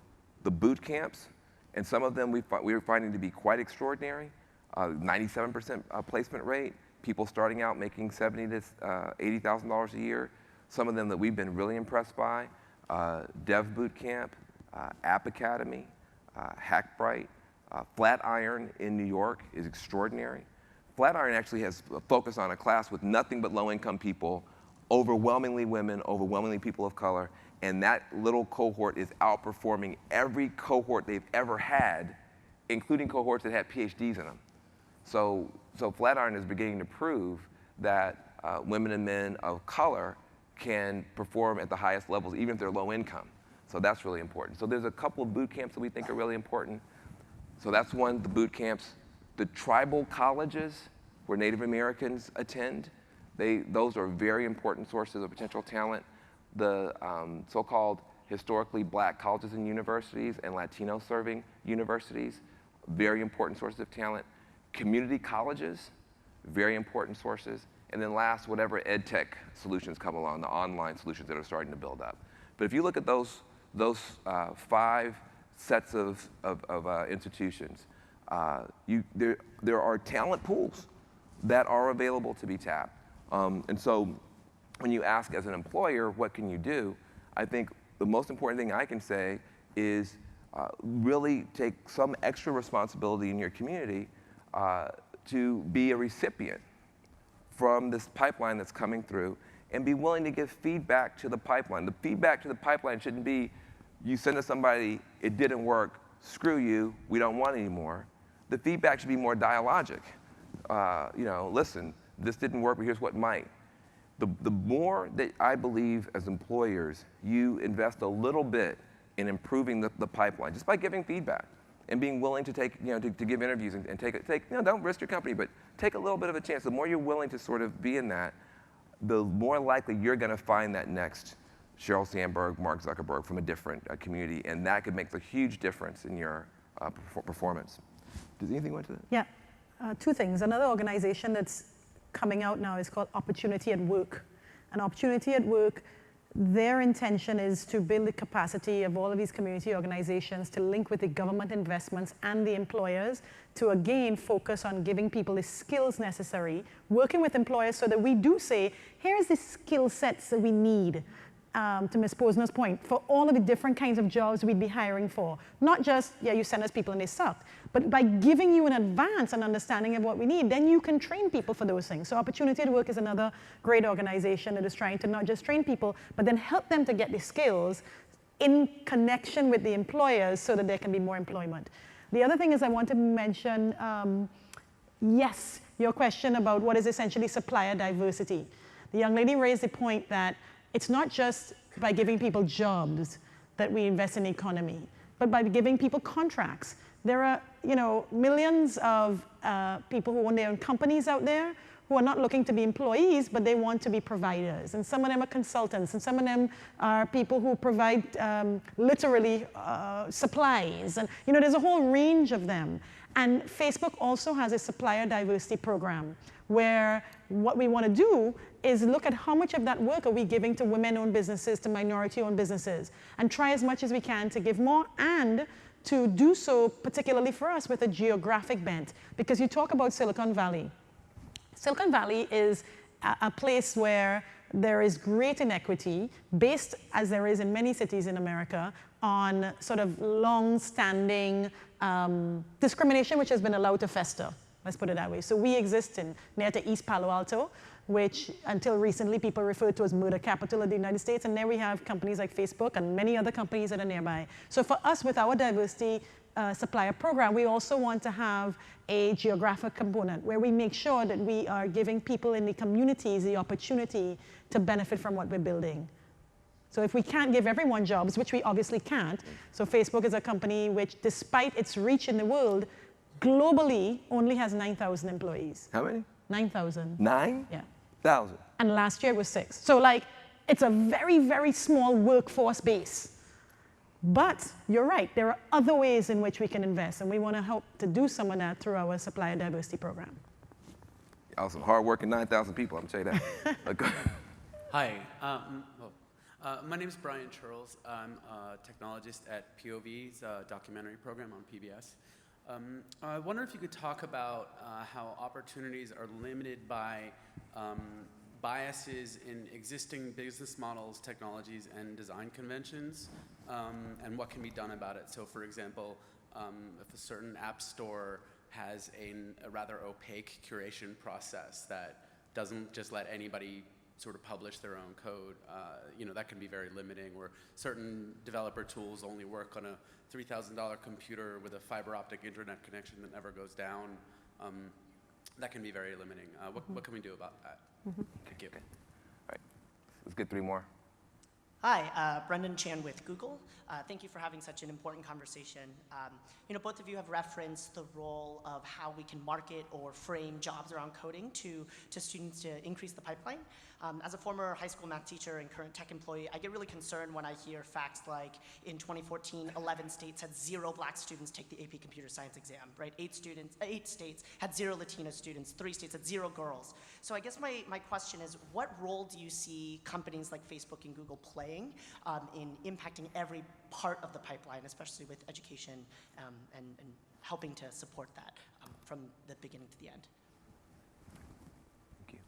the boot camps, and some of them we're finding to be quite extraordinary. 97% placement rate, people starting out making $70,000 to $80,000 a year. Some of them that we've been really impressed by, Dev Boot Camp, App Academy, Hackbright, Flatiron in New York is extraordinary. Flatiron actually has a focus on a class with nothing but low-income people, overwhelmingly women, overwhelmingly people of color, and that little cohort is outperforming every cohort they've ever had, including cohorts that had PhDs in them. So Flatiron is beginning to prove that women and men of color can perform at the highest levels, even if they're low income. So that's really important. So there's a couple of boot camps that we think are really important. So that's one, the boot camps. The tribal colleges where Native Americans attend, those are very important sources of potential talent. The so-called historically black colleges and universities and Latino serving universities, very important sources of talent. Community colleges, very important sources. And then last, whatever ed tech solutions come along, the online solutions that are starting to build up. But if you look at those 5 sets of institutions, there are talent pools that are available to be tapped. And so when you ask as an employer, what can you do? I think the most important thing I can say is really take some extra responsibility in your community to be a recipient from this pipeline that's coming through and be willing to give feedback to the pipeline. The feedback to the pipeline shouldn't be, you send to somebody, it didn't work, screw you, we don't want it anymore. The feedback should be more dialogic. Listen, this didn't work, but here's what might. The more that I believe as employers, you invest a little bit in improving the pipeline, just by giving feedback and being willing to take, to give interviews and don't risk your company, but take a little bit of a chance. The more you're willing to sort of be in that, the more likely you're going to find that next Sheryl Sandberg, Mark Zuckerberg from a different community, and that could make a huge difference in your performance. Does anything want to? Yeah, two things. Another organization that's coming out now is called Opportunity at Work. And Opportunity at Work, their intention is to build the capacity of all of these community organizations to link with the government investments and the employers to again focus on giving people the skills necessary, working with employers so that we do say, here's the skill sets that we need, to Ms. Posner's point, for all of the different kinds of jobs we'd be hiring for. Not just, yeah, you send us people and they suck, but by giving you in advance an understanding of what we need, then you can train people for those things. So Opportunity at Work is another great organization that is trying to not just train people, but then help them to get the skills in connection with the employers so that there can be more employment. The other thing is I want to mention, yes, your question about what is essentially supplier diversity. The young lady raised the point that it's not just by giving people jobs that we invest in the economy, but by giving people contracts. There are, millions of people who own their own companies out there who are not looking to be employees, but they want to be providers. And some of them are consultants, and some of them are people who provide literally supplies. And there's a whole range of them. And Facebook also has a supplier diversity program where what we want to do is look at how much of that work are we giving to women-owned businesses, to minority-owned businesses, and try as much as we can to give more, and to do so particularly for us with a geographic bent. Because you talk about Silicon Valley. Silicon Valley is a place where there is great inequity, based, as there is in many cities in America, on sort of long-standing discrimination which has been allowed to fester. Let's put it that way. So we exist near to East Palo Alto, which until recently people referred to as murder capital of the United States, and there we have companies like Facebook and many other companies that are nearby. So for us, with our diversity supplier program, we also want to have a geographic component where we make sure that we are giving people in the communities the opportunity to benefit from what we're building. So if we can't give everyone jobs, which we obviously can't, so Facebook is a company which, despite its reach in the world, globally only has 9,000 employees. How many? 9,000. 9? Yeah. 1,000. And last year it was 6. So it's a very, very small workforce base. But you're right, there are other ways in which we can invest, and we want to help to do some of that through our supplier diversity program. Awesome, hardworking 9,000 people, I'm gonna tell you that. Hi, my name is Brian Charles. I'm a technologist at POV's documentary program on PBS. I wonder if you could talk about how opportunities are limited by biases in existing business models, technologies, and design conventions, and what can be done about it. So for example, if a certain app store has a rather opaque curation process that doesn't just let anybody sort of publish their own code, that can be very limiting, or certain developer tools only work on a $3,000 computer with a fiber optic internet connection that never goes down. That can be very limiting. What can we do about that? Thank you. Okay. All right, let's get 3 more. Hi, Brendan Chan with Google. Thank you for having such an important conversation. Both of you have referenced the role of how we can market or frame jobs around coding to students to increase the pipeline. As a former high school math teacher and current tech employee, I get really concerned when I hear facts like in 2014, 11 states had 0 black students take the AP Computer Science exam, right? 8 states had 0 Latino students, 3 states had 0 girls. So I guess my question is, what role do you see companies like Facebook and Google playing in impacting every part of the pipeline, especially with education and helping to support that from the beginning to the end? Thank you.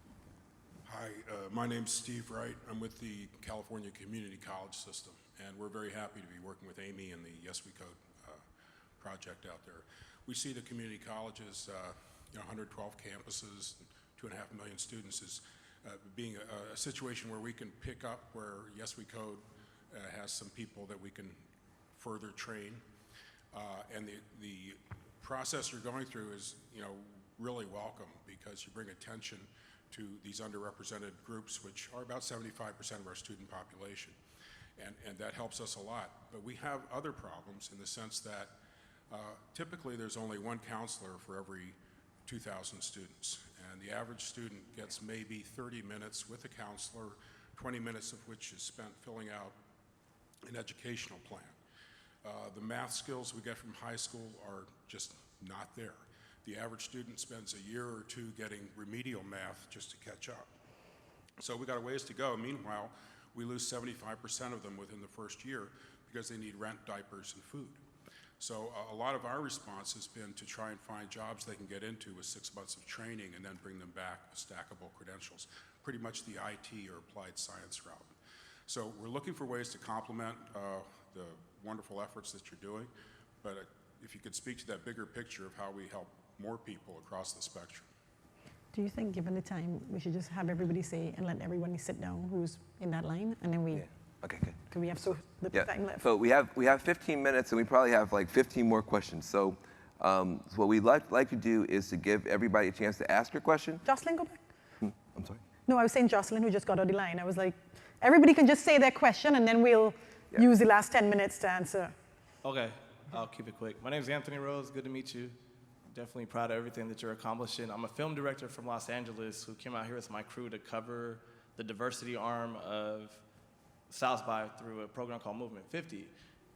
Hi, my name's Steve Wright. I'm with the California Community College System, and we're very happy to be working with Amy and the Yes We Code project out there. We see the community colleges, 112 campuses, 2.5 million students as being a situation where we can pick up where Yes We Code has some people that we can further train. And the process you're going through is, really welcome, because you bring attention to these underrepresented groups, which are about 75% of our student population. And that helps us a lot. But we have other problems in the sense that typically there's only one counselor for every 2,000 students. And the average student gets maybe 30 minutes with a counselor, 20 minutes of which is spent filling out an educational plan. The math skills we get from high school are just not there. The average student spends a year or two getting remedial math just to catch up. So we got a ways to go. Meanwhile, we lose 75% of them within the first year because they need rent, diapers, and food. So a lot of our response has been to try and find jobs they can get into with 6 months of training and then bring them back with stackable credentials, pretty much the IT or applied science route. So we're looking for ways to complement the wonderful efforts that you're doing, but if you could speak to that bigger picture of how we help more people across the spectrum. Do you think, given the time, we should just have everybody say and let everybody sit down who's in that line, and then we? Yeah. Okay, good. Can we have so little time left? So we have 15 minutes, and we probably have like 15 more questions. So what we'd like to do is to give everybody a chance to ask your question. Jocelyn, go back. I'm sorry. No, I was saying Jocelyn, who just got out the line. I was like, everybody can just say their question, and then we'll use the last 10 minutes to answer. Okay, I'll keep it quick. My name is Anthony Rose. Good to meet you. Definitely proud of everything that you're accomplishing. I'm a film director from Los Angeles who came out here with my crew to cover the diversity arm of South by through a program called Movement 50.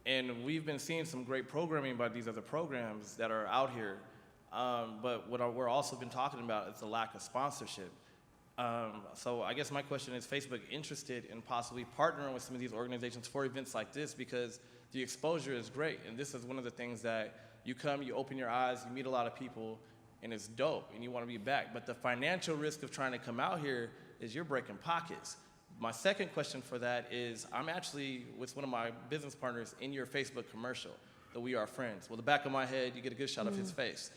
And we've been seeing some great programming by these other programs that are out here. But what we're also been talking about is the lack of sponsorship. So I guess my question is Facebook interested in possibly partnering with some of these organizations for events like this, because the exposure is great. And this is one of the things that you come, you open your eyes, you meet a lot of people, and it's dope, and you want to be back. But the financial risk of trying to come out here is you're breaking pockets. My second question for that is, I'm actually with one of my business partners in your Facebook commercial, the We Are Friends. Well, the back of my head, you get a good shot of his face.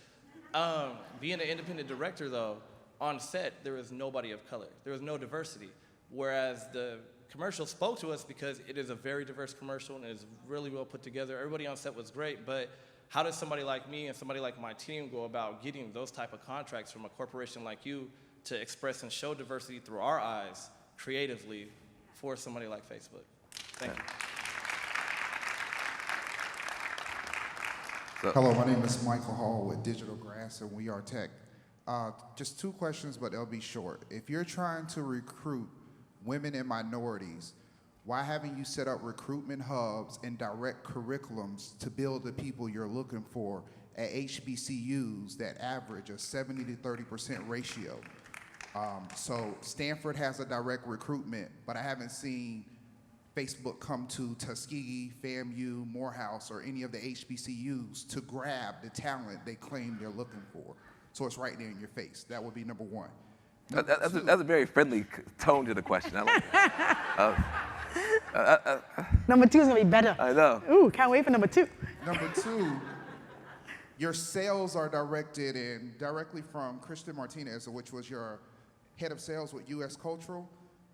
Being an independent director, though, on set, there was nobody of color. There was no diversity. Whereas the commercial spoke to us because it is a very diverse commercial and it is really well put together. Everybody on set was great, but how does somebody like me and somebody like my team go about getting those type of contracts from a corporation like you to express and show diversity through our eyes creatively for somebody like Facebook? Thank you. Hello, my name is Michael Hall with Digital Grass and We Are Tech. Just 2 questions, but they'll be short. If you're trying to recruit women and minorities, why haven't you set up recruitment hubs and direct curriculums to build the people you're looking for at HBCUs that average a 70 to 30% ratio? So Stanford has a direct recruitment, but I haven't seen Facebook come to Tuskegee, FAMU, Morehouse, or any of the HBCUs to grab the talent they claim they're looking for. So it's right there in your face. That would be number 1. That's a very friendly tone to the question. I like that. Number 2 is going to be better. I know. Ooh, can't wait for number 2. Number 2, your sales are directed in directly from Christian Martinez, which was your head of sales with U.S. Cultural.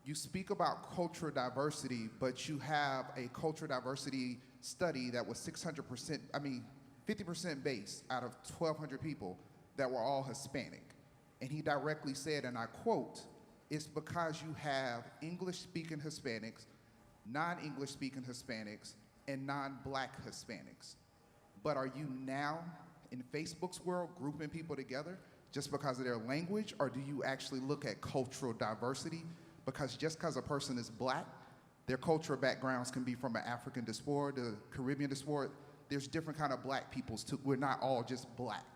You speak about cultural diversity, but you have a cultural diversity study that was 50% based out of 1,200 people that were all Hispanic. And he directly said, and I quote, "It's because you have English-speaking Hispanics, non-English-speaking Hispanics, and non-black Hispanics." But are you now, in Facebook's world, grouping people together just because of their language, or do you actually look at cultural diversity? Because just because a person is black, their cultural backgrounds can be from an African diaspora, the Caribbean diaspora. There's different kind of black peoples too. We're not all just black.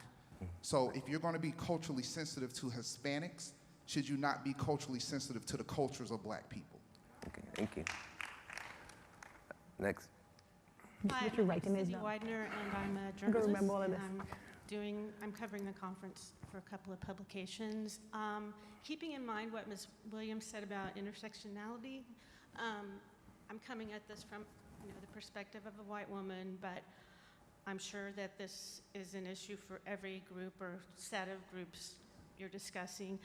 So if you're going to be culturally sensitive to Hispanics, should you not be culturally sensitive to the cultures of black people? Okay, thank you. Next. Hi, What you're writing I'm is Cindy down. Widener, and I'm a I'm journalist. gonna remember all of and this. I'm covering the conference for a couple of publications. Keeping in mind what Ms. Williams said about intersectionality, I'm coming at this from the perspective of a white woman, but I'm sure that this is an issue for every group or set of groups you're discussing.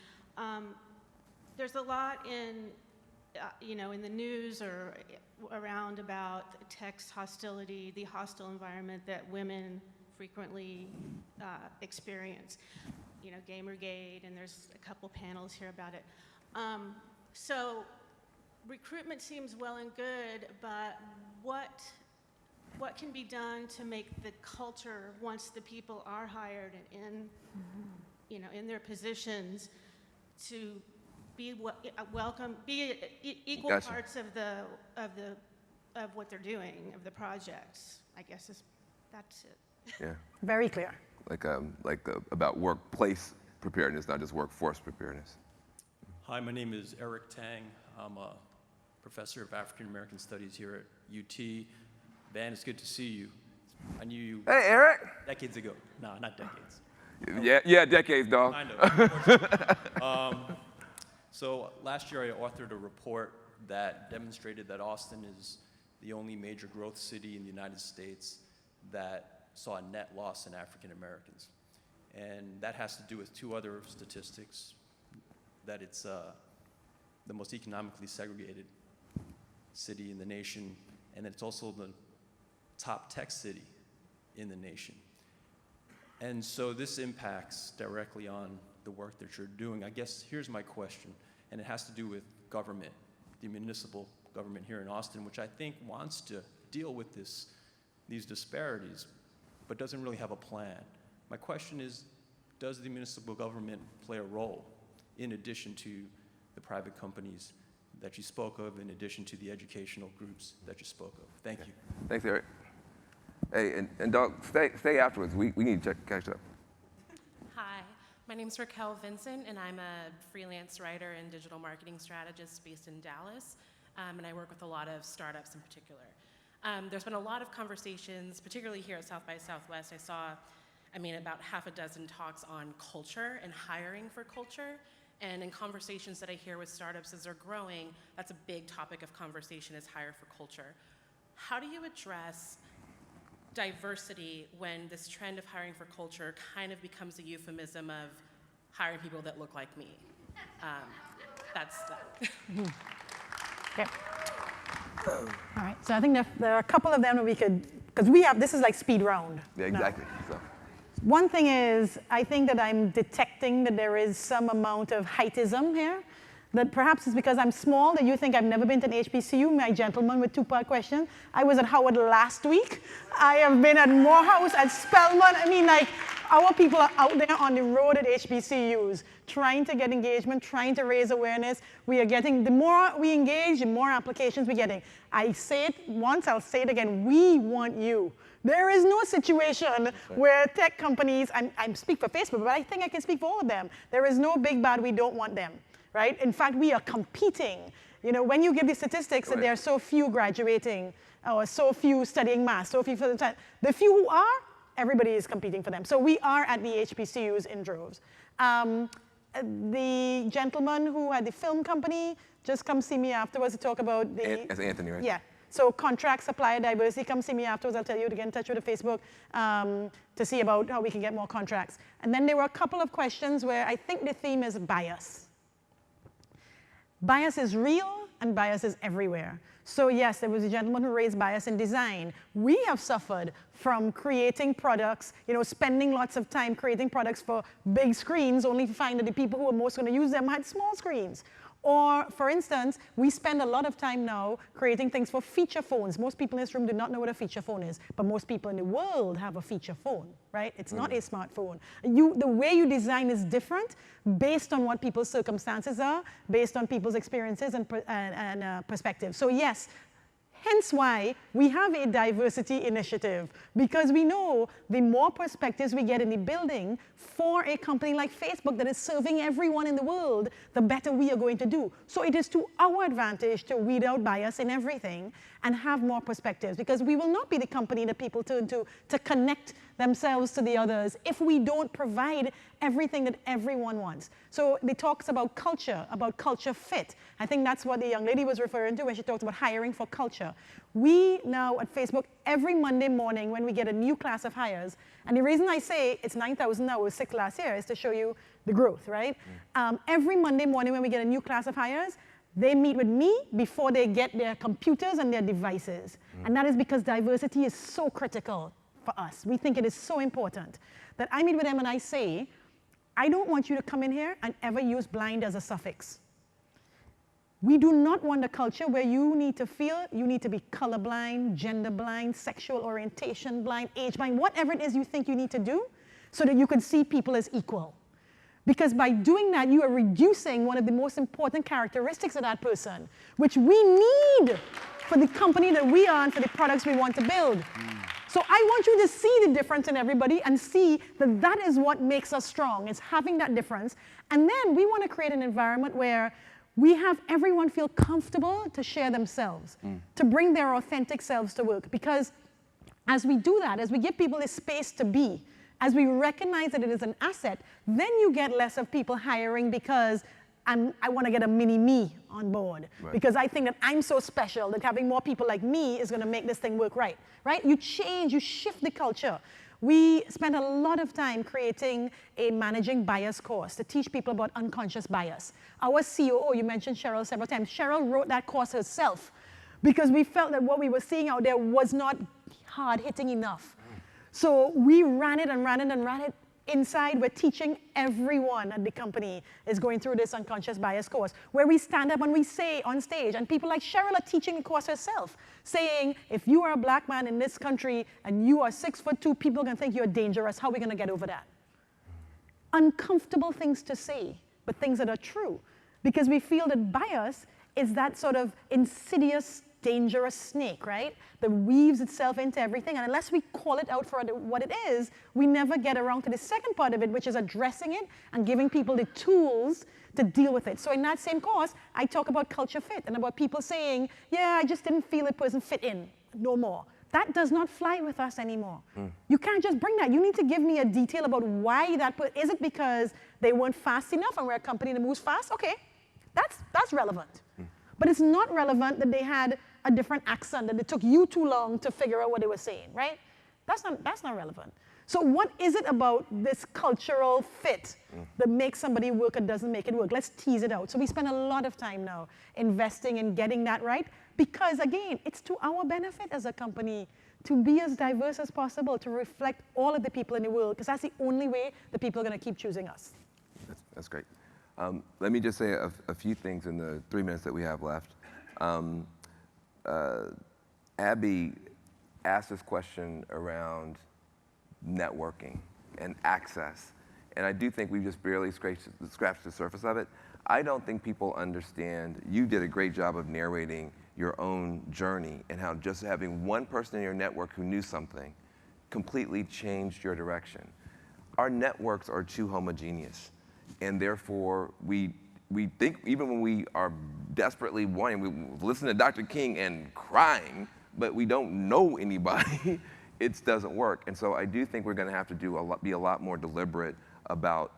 There's a lot in the news or around about text hostility, the hostile environment that women frequently experience. Gamergate, and there's a couple panels here about it. So recruitment seems well and good, but what can be done to make the culture, once the people are hired and in their positions, to be welcome, be equal Gotcha. parts of what they're doing, of the projects? I guess that's it. Yeah. Very clear. About workplace preparedness, not just workforce preparedness. Hi, my name is Eric Tang. I'm a professor of African American Studies here at UT. Van, it's good to see you. I knew you. Hey, Eric. Decades ago. No, not decades. Yeah, decades, dog. Kind of. So last year I authored a report that demonstrated that Austin is the only major growth city in the United States that saw a net loss in African Americans. And that has to do with two other statistics, that it's the most economically segregated city in the nation, and it's also the top tech city in the nation. And so this impacts directly on the work that you're doing. I guess here's my question, and it has to do with government, the municipal government here in Austin, which I think wants to deal with these disparities, but doesn't really have a plan. My question is, does the municipal government play a role in addition to the private companies that you spoke of, in addition to the educational groups that you spoke of? Thank you. Thanks, Eric. Hey, and dog, stay afterwards. We need to catch up. Hi, my name's Raquel Vincent, and I'm a freelance writer and digital marketing strategist based in Dallas, and I work with a lot of startups in particular. There's been a lot of conversations, particularly here at South by Southwest. I saw, about half a dozen talks on culture and hiring for culture. And in conversations that I hear with startups as they're growing, that's a big topic of conversation, is hire for culture. How do you address diversity when this trend of hiring for culture kind of becomes a euphemism of hiring people that look like me? That's that. Okay. All right, so I think there are a couple of them that we could, because this is like speed round. Yeah, exactly. So. One thing is, I think that I'm detecting that there is some amount of heightism here, that perhaps it's because I'm small that you think I've never been to an HBCU. My gentleman with two-part question. I was at Howard last week. I have been at Morehouse, at Spelman. Our people are out there on the road at HBCUs, trying to get engagement, trying to raise awareness. We are getting, the more we engage, the more applications we're getting. I say it once, I'll say it again. We want you. There is no situation where tech companies, I speak for Facebook, but I think I can speak for all of them. There is no big bad, we don't want them, right? In fact, we are competing. When you give the statistics that there are so few graduating, or so few studying math, so few for the time, the few who are, everybody is competing for them. So we are at the HBCUs in droves. The gentleman who had the film company, just come see me afterwards to talk about the... That's Anthony, right? Yeah. So contract, supplier, diversity, come see me afterwards. I'll tell you to get in touch with the Facebook to see about how we can get more contracts. And then there were a couple of questions where I think the theme is bias. Bias is real and bias is everywhere. So yes, there was a gentleman who raised bias in design. We have suffered from creating products, spending lots of time creating products for big screens, only to find that the people who are most going to use them had small screens. Or, for instance, we spend a lot of time now creating things for feature phones. Most people in this room do not know what a feature phone is, but most people in the world have a feature phone, right? It's not a smartphone. The way you design is different based on what people's circumstances are, based on people's experiences and perspectives. So yes, hence why we have a diversity initiative, because we know the more perspectives we get in the building for a company like Facebook that is serving everyone in the world, the better we are going to do. So it is to our advantage to weed out bias in everything and have more perspectives, because we will not be the company that people turn to connect themselves to the others if we don't provide everything that everyone wants. So it talks about culture fit. I think that's what the young lady was referring to when she talked about hiring for culture. We now at Facebook, every Monday morning when we get a new class of hires, and the reason I say it's 9,000 now, it was 6 last year, is to show you the growth, right? Every Monday morning when we get a new class of hires, they meet with me before they get their computers and their devices. And that is because diversity is so critical for us. We think it is so important that I meet with them and I say, I don't want you to come in here and ever use blind as a suffix. We do not want a culture where you need to feel you need to be colorblind, gender blind, sexual orientation blind, age blind, whatever it is you think you need to do so that you can see people as equal. Because by doing that, you are reducing one of the most important characteristics of that person, which we need for the company that we are and for the products we want to build. So I want you to see the difference in everybody and see that that is what makes us strong, is having that difference. And then we want to create an environment where we have everyone feel comfortable to share themselves, to bring their authentic selves to work. Because as we do that, as we give people this space to be, as we recognize that it is an asset, then you get less of people hiring because I want to get a mini me on board. Right. Because I think that I'm so special that having more people like me is going to make this thing work right. You change, you shift the culture. We spent a lot of time creating a managing bias course to teach people about unconscious bias. Our COO, you mentioned Cheryl several times, Cheryl wrote that course herself because we felt that what we were seeing out there was not hard-hitting enough. So we ran it and ran it and ran it. Inside, we're teaching everyone at the company is going through this unconscious bias course, where we stand up and we say on stage, and people like Cheryl are teaching the course herself, saying, if you are a black man in this country and you are 6'2", people are going to think you're dangerous. How are we going to get over that? Uncomfortable things to say, but things that are true. Because we feel that bias is that sort of insidious, dangerous snake, right? That weaves itself into everything. And unless we call it out for what it is, we never get around to the second part of it, which is addressing it and giving people the tools to deal with it. So in that same course, I talk about culture fit and about people saying, yeah, I just didn't feel it person fit in no more. That does not fly with us anymore. You can't just bring that. You need to give me a detail about why that, is it because they weren't fast enough and we're a company that moves fast? Okay, that's relevant. But it's not relevant that they had a different accent, that it took you too long to figure out what they were saying, right? That's not relevant. So what is it about this cultural fit that makes somebody work or doesn't make it work? Let's tease it out. So we spend a lot of time now investing in getting that right because, again, it's to our benefit as a company to be as diverse as possible, to reflect all of the people in the world, because that's the only way that people are going to keep choosing us. That's great. Let me just say a few things in the 3 minutes that we have left. Abby asked this question around networking and access. And I do think we've just barely scratched the surface of it. I don't think people understand. You did a great job of narrating your own journey and how just having one person in your network who knew something completely changed your direction. Our networks are too homogeneous. And therefore, we think, even when we are desperately wanting, we listen to Dr. King and crying, but we don't know anybody, it doesn't work. And so I do think we're going to have to be a lot more deliberate about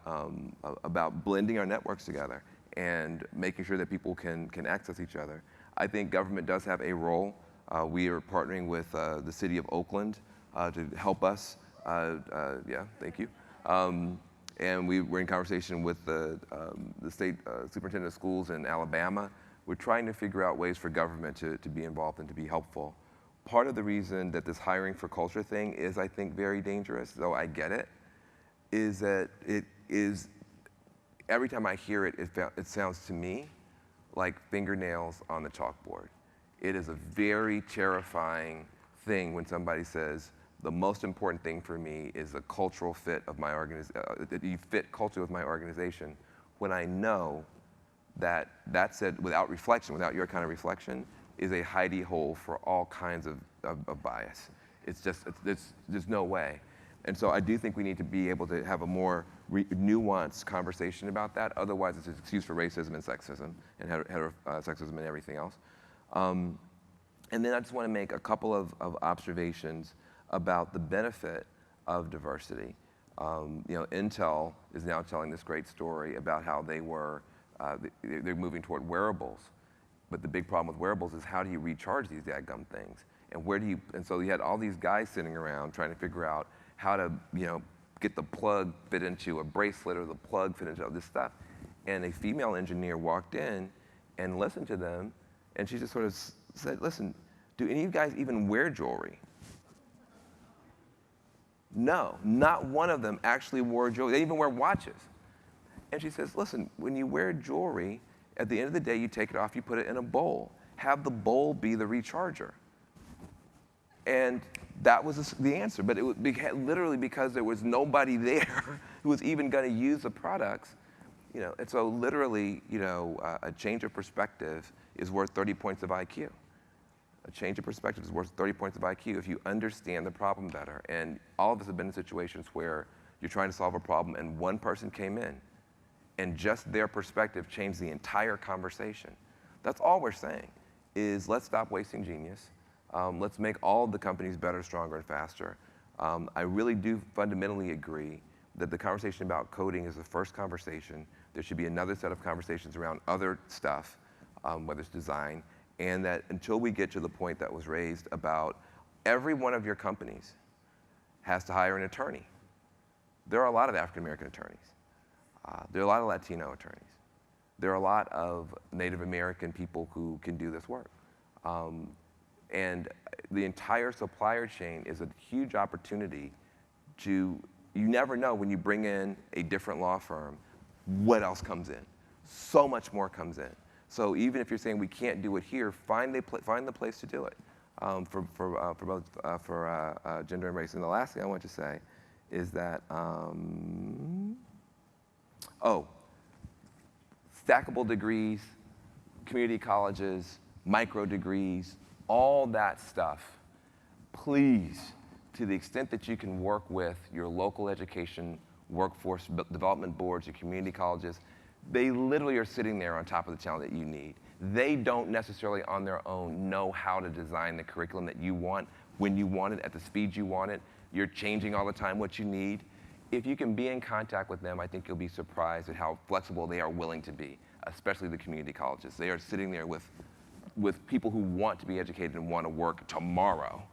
blending our networks together and making sure that people can access each other. I think government does have a role. We are partnering with the city of Oakland to help us. Yeah, thank you. And we're in conversation with the state superintendent of schools in Alabama. We're trying to figure out ways for government to be involved and to be helpful. Part of the reason that this hiring for culture thing is, I think, very dangerous, though I get it, is that it is, every time I hear it, it sounds to me like fingernails on the chalkboard. It is a very terrifying thing when somebody says, the most important thing for me is the cultural fit of my that you fit culture with my organization, when I know that that said without reflection, without your kind of reflection, is a hidey hole for all kinds of bias. It's just, there's no way. And so I do think we need to be able to have a more nuanced conversation about that. Otherwise, it's an excuse for racism and sexism and heterosexism and everything else. And then I just want to make a couple of observations about the benefit of diversity. Intel is now telling this great story about how they're moving toward wearables. But the big problem with wearables is how do you recharge these dadgum things? And where do you, and so you had all these guys sitting around trying to figure out how to, get the plug fit into a bracelet or the plug fit into all this stuff. And a female engineer walked in and listened to them, and she just sort of said, listen, do any of you guys even wear jewelry? No, not one of them actually wore jewelry. They even wear watches. And she says, listen, when you wear jewelry, at the end of the day, you take it off, you put it in a bowl. Have the bowl be the recharger. And that was the answer. But it was literally because there was nobody there who was even going to use the products. And so literally, a change of perspective is worth 30 points of IQ. A change of perspective is worth 30 points of IQ if you understand the problem better. And all of us have been in situations where you're trying to solve a problem and one person came in and just their perspective changed the entire conversation. That's all we're saying is let's stop wasting genius. Let's make all of the companies better, stronger, and faster. I really do fundamentally agree that the conversation about coding is the first conversation. There should be another set of conversations around other stuff, whether it's design, and that until we get to the point that was raised about every one of your companies has to hire an attorney. There are a lot of African American attorneys. There are a lot of Latino attorneys. There are a lot of Native American people who can do this work. And the entire supplier chain is a huge opportunity to, you never know when you bring in a different law firm, what else comes in. So much more comes in. So even if you're saying we can't do it here, find the place to do it for both gender and race. And the last thing I want to say is that, stackable degrees, community colleges, micro degrees, all that stuff, please, to the extent that you can work with your local education, workforce development boards, your community colleges, they literally are sitting there on top of the talent that you need. They don't necessarily on their own know how to design the curriculum that you want, when you want it, at the speed you want it. You're changing all the time what you need. If you can be in contact with them, I think you'll be surprised at how flexible they are willing to be, especially the community colleges. They are sitting there with people who want to be educated and want to work tomorrow.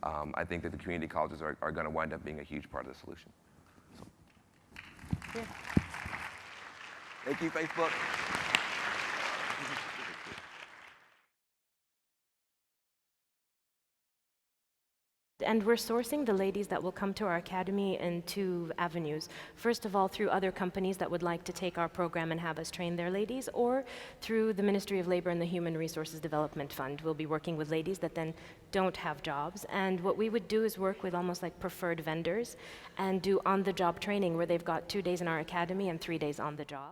I think that the community colleges are going to wind up being a huge part of the solution. So. Yeah. Thank you, Facebook. And we're sourcing the ladies that will come to our academy in 2 avenues. First of all, through other companies that would like to take our program and have us train their ladies, or through the Ministry of Labor and the Human Resources Development Fund. We'll be working with ladies that then don't have jobs. And what we would do is work with almost like preferred vendors and do on-the-job training where they've got 2 days in our academy and 3 days on the job.